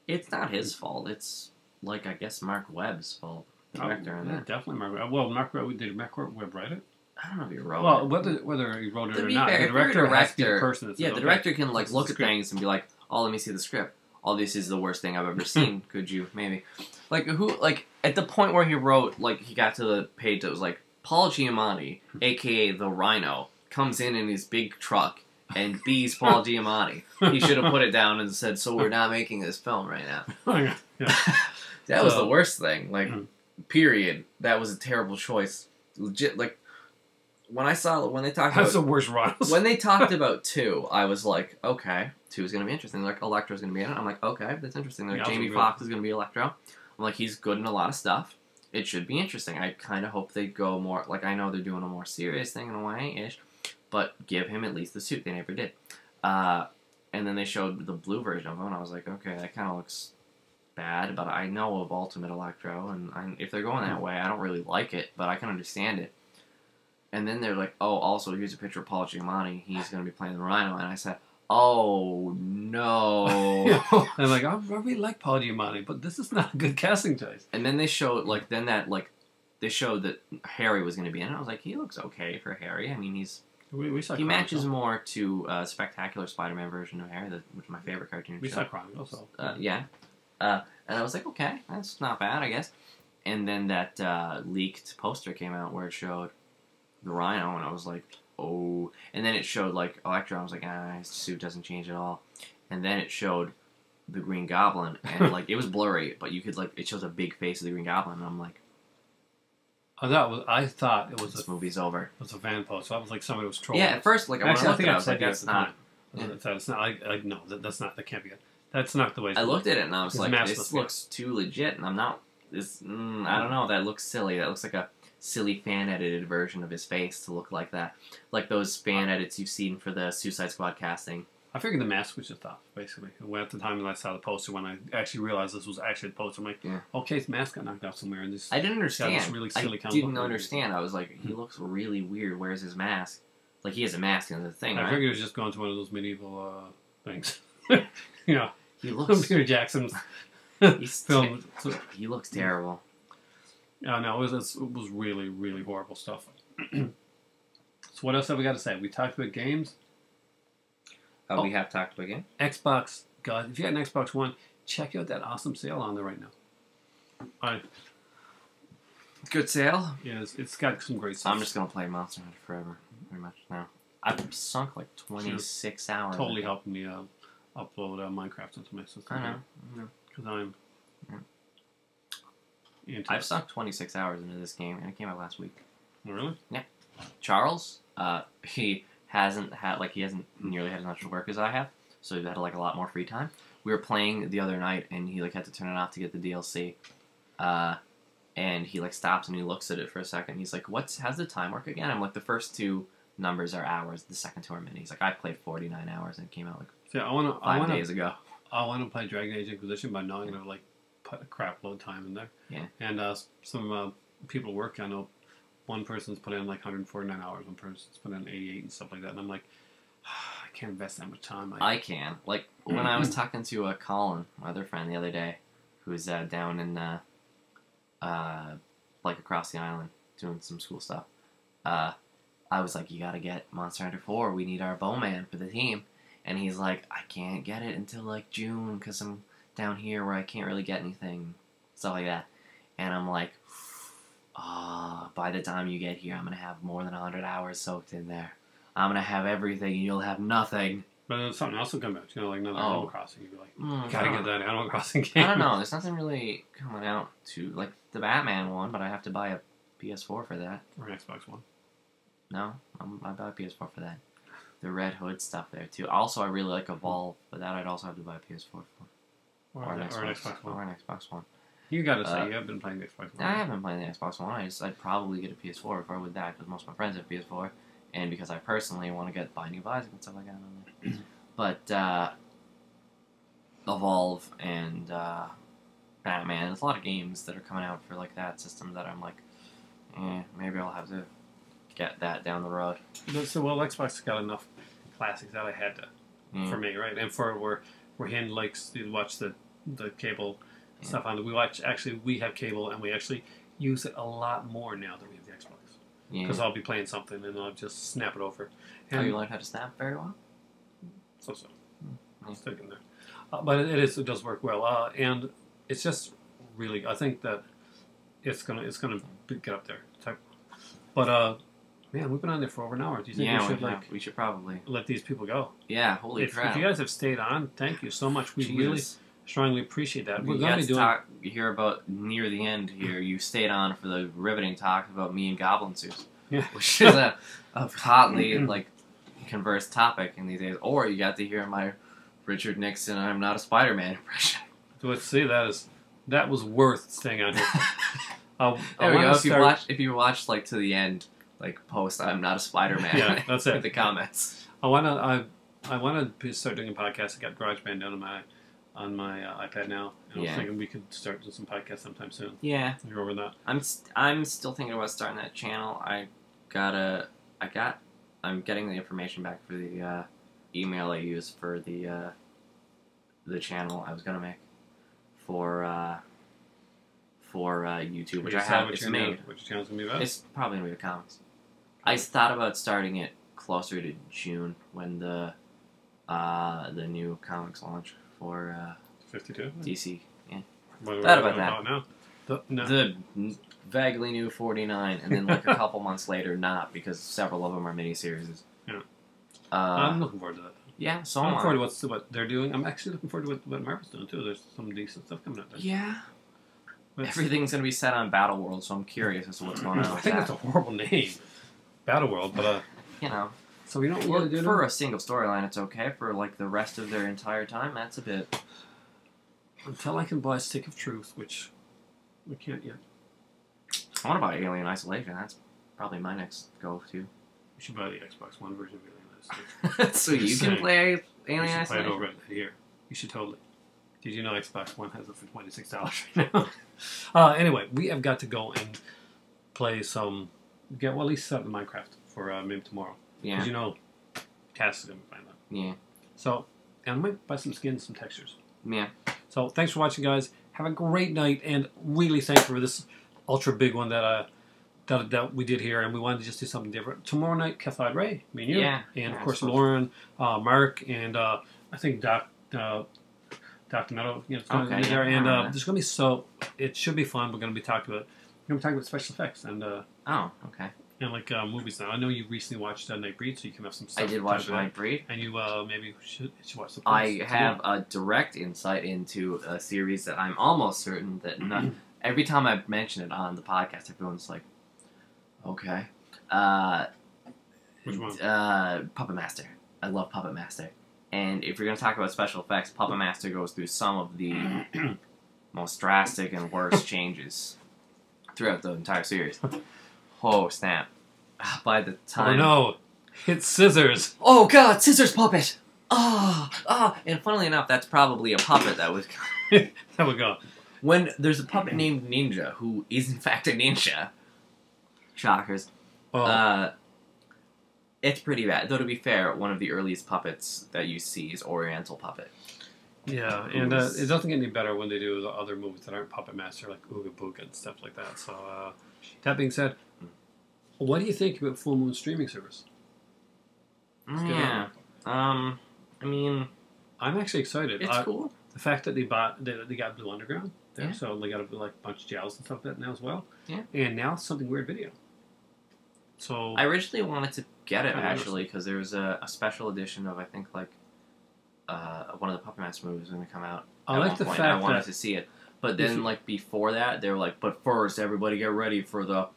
It's not his fault. It's like I guess Mark Webb's fault. The director. Yeah, definitely Mark Webb. Well, did Mark Webb write it? I don't know if he wrote it. Well, whether he wrote it or be not, fair, the director has to be the person the director can like look at things and be like, "Oh, let me see the script. Oh, this is the worst thing I've ever seen. Could you maybe?" Like at the point where he wrote, like he got to the page that was like Paul Giamatti, aka the Rhino, comes in his big truck and bees Paul Giamatti. He should have put it down and said, "So we're not making this film right now." That was the worst thing. Like, period. That was a terrible choice. Legit, like. When they talked that's the worst rhinos. When they talked about 2, I was like, okay, 2 is going to be interesting. They're like, Electro's going to be in it. I'm like, okay, that's interesting. Like, Jamie Foxx is going to be Electro. I'm like, he's good in a lot of stuff. It should be interesting. I kind of hope they go more, like, I know they're doing a more serious thing in a way-ish, but give him at least the suit. They never did. And then they showed the blue version of him, and I was like, okay, that kind of looks bad, but I know of Ultimate Electro, and if they're going that way, I don't really like it, but I can understand it. And then they're like, oh, also, here's a picture of Paul Giamatti. He's going to be playing the Rhino. And I said, oh, no. I'm like, I really like Paul Giamatti, but this is not a good casting choice. And then they showed, they showed that Harry was going to be in it. I was like, he looks okay for Harry. I mean, he matches more to Spectacular Spider-Man version of Harry, which is my favorite cartoon. We saw Chronicles, so. Yeah. And I was like, okay, that's not bad, I guess. And then that leaked poster came out where it showed the Rhino, and I was like, oh. And then it showed, like, Electro, I was like, his suit doesn't change at all. And then it showed the Green Goblin, and, like, it was blurry, but you could, like, it shows a big face of the Green Goblin, and I'm like, I thought it was this movie's over. It was a fan post, so I was like, somebody was trolling. Yeah, at first, like, actually, I looked at it, I was like, that's not. It's not, like, no, that's not, that can't be it. That's not the way I looked at it, and I was like, this looks too legit, and I'm not, I don't know, that looks silly. That looks like a silly fan-edited version of his face to look like that. Like those fan edits you've seen for the Suicide Squad casting. I figured the mask was just off, basically. At the time when I saw the poster, when I actually realized this was actually the poster, I'm like, okay, his mask got knocked off somewhere. And this, I didn't understand. This really silly I didn't understand. I was like, he looks really weird. Where's his mask? Like, he has a mask in the thing, I right? figured it was just going to one of those medieval things. You know, he looks... Peter Jackson's film. He looks terrible. No, it was really, really horrible stuff. So what else have we got to say? We talked about games. We have talked about games. Xbox, guys. If you got an Xbox One, check out that awesome sale on there right now. Good sale? Yeah, it's got some great stuff. I'm just going to play Monster Hunter forever, pretty much now. I've sunk like 26 hours. Totally helping me upload Minecraft into my system. I know. Because I'm... I've sunk 26 hours into this game, and it came out last week. Really? Yeah. Charles, he hasn't nearly had as much work as I have, so he had like a lot more free time. We were playing the other night, and he like had to turn it off to get the DLC. And he like stops and he looks at it for a second. He's like, how's the time work again? I'm like, the first two numbers are hours, the second two are minutes. He's like, I played 49 hours and it came out like five days ago. I want to play Dragon Age Inquisition, but now I'm going to like put a crap load of time in there. Yeah. And some people at work, I know one person's put in like 149 hours, one person's put in 88 and stuff like that. And I'm like, I can't invest that much time. I can. Like, when I was talking to Colin, my other friend, the other day, who's down in, like, across the island doing some school stuff, I was like, you gotta get Monster Hunter 4. We need our bowman for the team. And he's like, I can't get it until, like, June because I'm down here where I can't really get anything. Stuff like that. And I'm like, by the time you get here, I'm going to have more than 100 hours soaked in there. I'm going to have everything and you'll have nothing. But then something else will come out, you know, like another Animal Crossing. You'd be like, you gotta get that Animal Crossing game. I don't know. There's nothing really coming out to, like, the Batman one, but I have to buy a PS4 for that. Or an Xbox One. No, I buy a PS4 for that. The Red Hood stuff there, too. Also, I really like Evolve, but that I'd also have to buy a PS4 for. Or an Xbox One. Or an Xbox One. You gotta say, you have been playing the Xbox One. I haven't been playing the Xbox One. I'd probably get a PS4 if I would that, because most of my friends have PS4, and because I personally want to buy new Bioshock and stuff like that on there. But, Evolve and, Batman, there's a lot of games that are coming out for, like, that system that I'm like, maybe I'll have to get that down the road. So, well, Xbox got enough classics that I had to, for me, right? And for where he likes to watch the cable stuff on it. We have cable, and we actually use it a lot more now than we have the Xbox. Because I'll be playing something, and I'll just snap it over. And you learned how to snap very well? So. I'll stick in there. But it does work well. And it's just really, I think that it's gonna get up there. But, man, we've been on there for over an hour. Do you think we should probably let these people go? Yeah, holy crap. If you guys have stayed on, thank you so much. We really strongly appreciate that. We're going to be doing... hear about, near the end here, you stayed on for the riveting talk about me and goblin suits. Yeah. Which is a hotly, like, conversed topic in these days. Or you got to hear my Richard Nixon, I'm not a Spider Man impression. Let's see, that was worth staying on here. There we go. If you watch like to the end, like post I'm not a Spider Man. Yeah, that's it. In the comments. I wanna start doing a podcast. I got GarageBand down on my iPad now, and I was thinking we could start doing some podcasts sometime soon. Yeah, you're over that. I'm still thinking about starting that channel. I'm getting the information back for the email I use for the channel I was gonna make for YouTube, which I have. It's made. What your channel's gonna be about? It's probably gonna be the comics. I thought about starting it closer to June when the new comics launch for 52 DC. Yeah, thought about that. Now? The vaguely new 49, and then like a couple months later, not because several of them are miniseries. Yeah, I'm looking forward to that. Yeah, so I'm looking forward to what they're doing. I'm actually looking forward to what Marvel's doing too. There's some decent stuff coming out there. Yeah. Everything's going to be set on Battle World, so I'm curious as to what's going on with I think that's a horrible name, Battle World, but you know, so we don't really do for a single storyline. It's okay. For like the rest of their entire time, that's a bit. Until I can buy Stick of Truth, which we can't yet. I want to buy Alien Isolation. That's probably my next go-to. You should buy the Xbox One version of Alien Isolation. So you can play Alien Isolation. Play it over here. You should totally. Did you know Xbox One has it for $26 right now? Anyway, we have got to go and play some. At least start the Minecraft for maybe tomorrow. Yeah. Because you know, Cass is going to find that. Yeah. So, and I might buy some skins, some textures. Yeah. So, thanks for watching, guys. Have a great night, and really thanks for this ultra big one that we did here, and we wanted to just do something different. Tomorrow night, Cathode Ray, me and you. Yeah. And, of course, Lauren, Mark, and I think Dr. Meadow, it's going to be there, and there's going to be it should be fun. We're going to be talking about special effects and okay, and like movies. Now I know you recently watched Nightbreed, so you can have some stuff. I did watch Nightbreed, and you maybe should watch some. I have a direct insight into a series that I'm almost certain that every time I mention it on the podcast, everyone's like, okay, which one? Puppet Master. I love Puppet Master. And if you're going to talk about special effects, Puppet Master goes through some of the most drastic and worst changes throughout the entire series. Oh, snap. By the time... Oh, no. It's Scissors. Oh, God, Scissors Puppet! And funnily enough, that's probably a puppet that was... There we go. When there's a puppet named Ninja, who is in fact a ninja... Shockers. Oh. It's pretty bad. Though, to be fair, one of the earliest puppets that you see is Oriental Puppet. Yeah, and it doesn't get any better when they do the other movies that aren't Puppet Master, like Ooga Booga and stuff like that. So, that being said, what do you think about Full Moon streaming service? Yeah. I mean... I'm actually excited. It's cool. The fact that they got Blue Underground there, so they got a bunch of gels and stuff like that now as well. Yeah. And now Something Weird Video. So I originally wanted to get it, actually, because there was a special edition of, I think, like, one of the Puppet Master movies going to come out. I like the fact that... I wanted to see it. But then, like, before that, they were like, but first, everybody get ready for the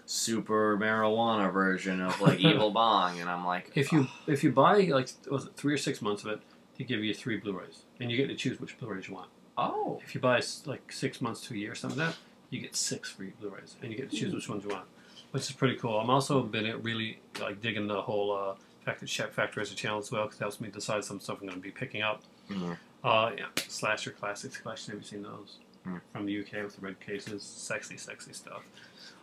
super marijuana version of, like, Evil Bong. And I'm like... If you buy, like, was it 3 or 6 months of it, they give you 3 Blu-rays. And you get to choose which Blu-rays you want. Oh. If you buy, like, 6 months to a year or something like that, you get 6 free Blu-rays. And you get to choose which ones you want. Which is pretty cool. I'm also been really like digging the whole fact that Chef Factory has a channel as well, because it helps me decide some stuff I'm going to be picking up. Yeah, Slasher Classics collection. Have you seen those? From the UK with the red cases. Sexy, sexy stuff.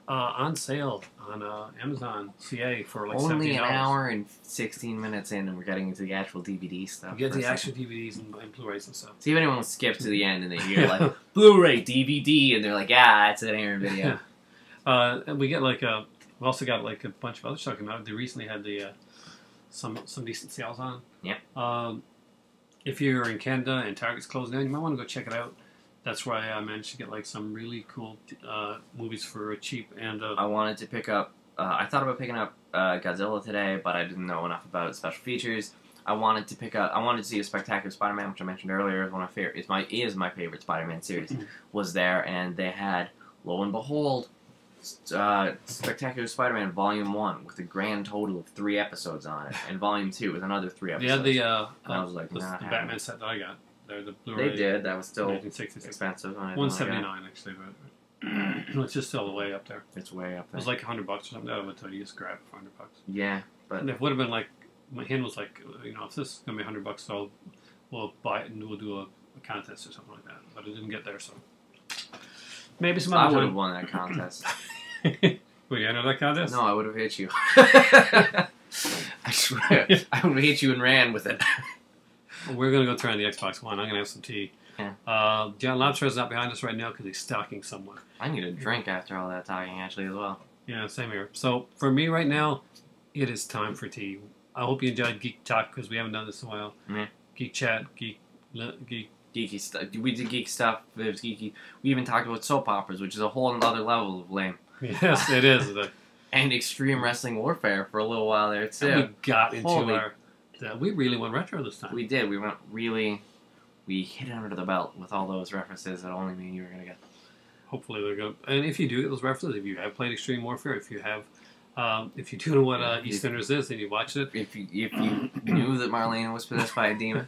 On sale on Amazon CA for like only $17. An hour and 16 minutes in, and we're getting into the actual DVD stuff. You get the actual DVDs and Blu-rays and stuff. See if anyone skips to the end and they hear like Blu-ray, DVD, and they're like, yeah, it's an Aaron video. And we get like we also got like a bunch of other stuff coming out. They recently had the some decent sales on. Yeah. If you're in Canada and Target's closed down, you might want to go check it out. That's where I managed to get like some really cool movies for cheap. And I wanted to pick up. I thought about picking up Godzilla today, but I didn't know enough about its special features. I wanted to see a Spectacular Spider Man, which I mentioned earlier is one of my favorite. Is my favorite Spider Man series. Was there, and they had, lo and behold, Spectacular Spider Man Volume 1 with a grand total of 3 episodes on it, and Volume 2 with another 3 episodes. They had I was like, the Batman set that I got. The Blu-ray. They did. That was still 1966. expensive. $179 actually, but it's just still way up there. It's way up there. It was like $100 or something. I would tell you just grab it for $100. Yeah, but and it would have been like my hand was like, if this is gonna be $100, so we'll buy it and we'll do a contest or something like that. But it didn't get there, so maybe some other I time. would have won that contest. Would you enter that contest? No, I would have hit you. I swear, I would have hit you and ran with it. We're going to go try on the Xbox One. I'm going to have some tea. Yeah. John Lobster is not behind us right now because he's stalking someone. I need a drink after all that talking, actually, as well. Yeah, same here. So, for me right now, it is time for tea. I hope you enjoyed Geek Talk because we haven't done this in a while. Yeah. Geek Chat, Geeky stuff. We did geek stuff. It was geeky. We even talked about soap operas, which is a whole other level of lame. Yes, it is. And Extreme Wrestling Warfare for a little while there, too. And we got into we really went retro this time. We did. We hit it under the belt with all those references that only me and you were going to get. Hopefully they're good. And if you do get those references, if you have played Extreme Warfare, if you do know what EastEnders is and you watched it. If you knew that Marlena was possessed by a demon,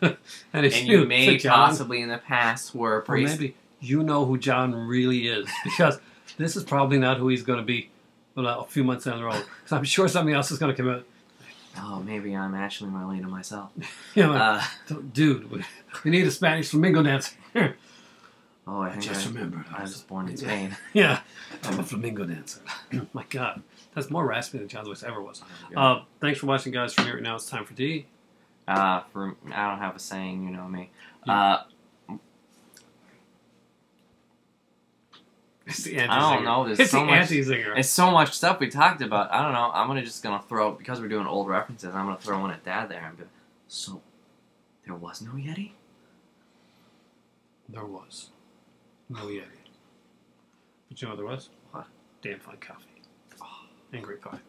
and you may possibly in the past were a priest. Or maybe you know who John really is, because this is probably not who he's going to be a few months down the road. Because I'm sure something else is going to come out. Oh, maybe I'm actually Marlena myself. Dude, we need a Spanish flamenco dancer. Oh, I just remembered. I was born in Spain. Yeah, I'm a flamenco dancer. My God, that's more raspy than John's voice ever was. Thanks for watching, guys. From here now, it's time for tea. I don't have a saying, you know me. It's the anti-zinger. I don't know. There's so much stuff we talked about. I don't know. I'm just gonna throw, because we're doing old references, I'm gonna throw one at Dad there and be like, so there was no Yeti? There was no Yeti. But you know what there was? What? Damn fine coffee. And great pie.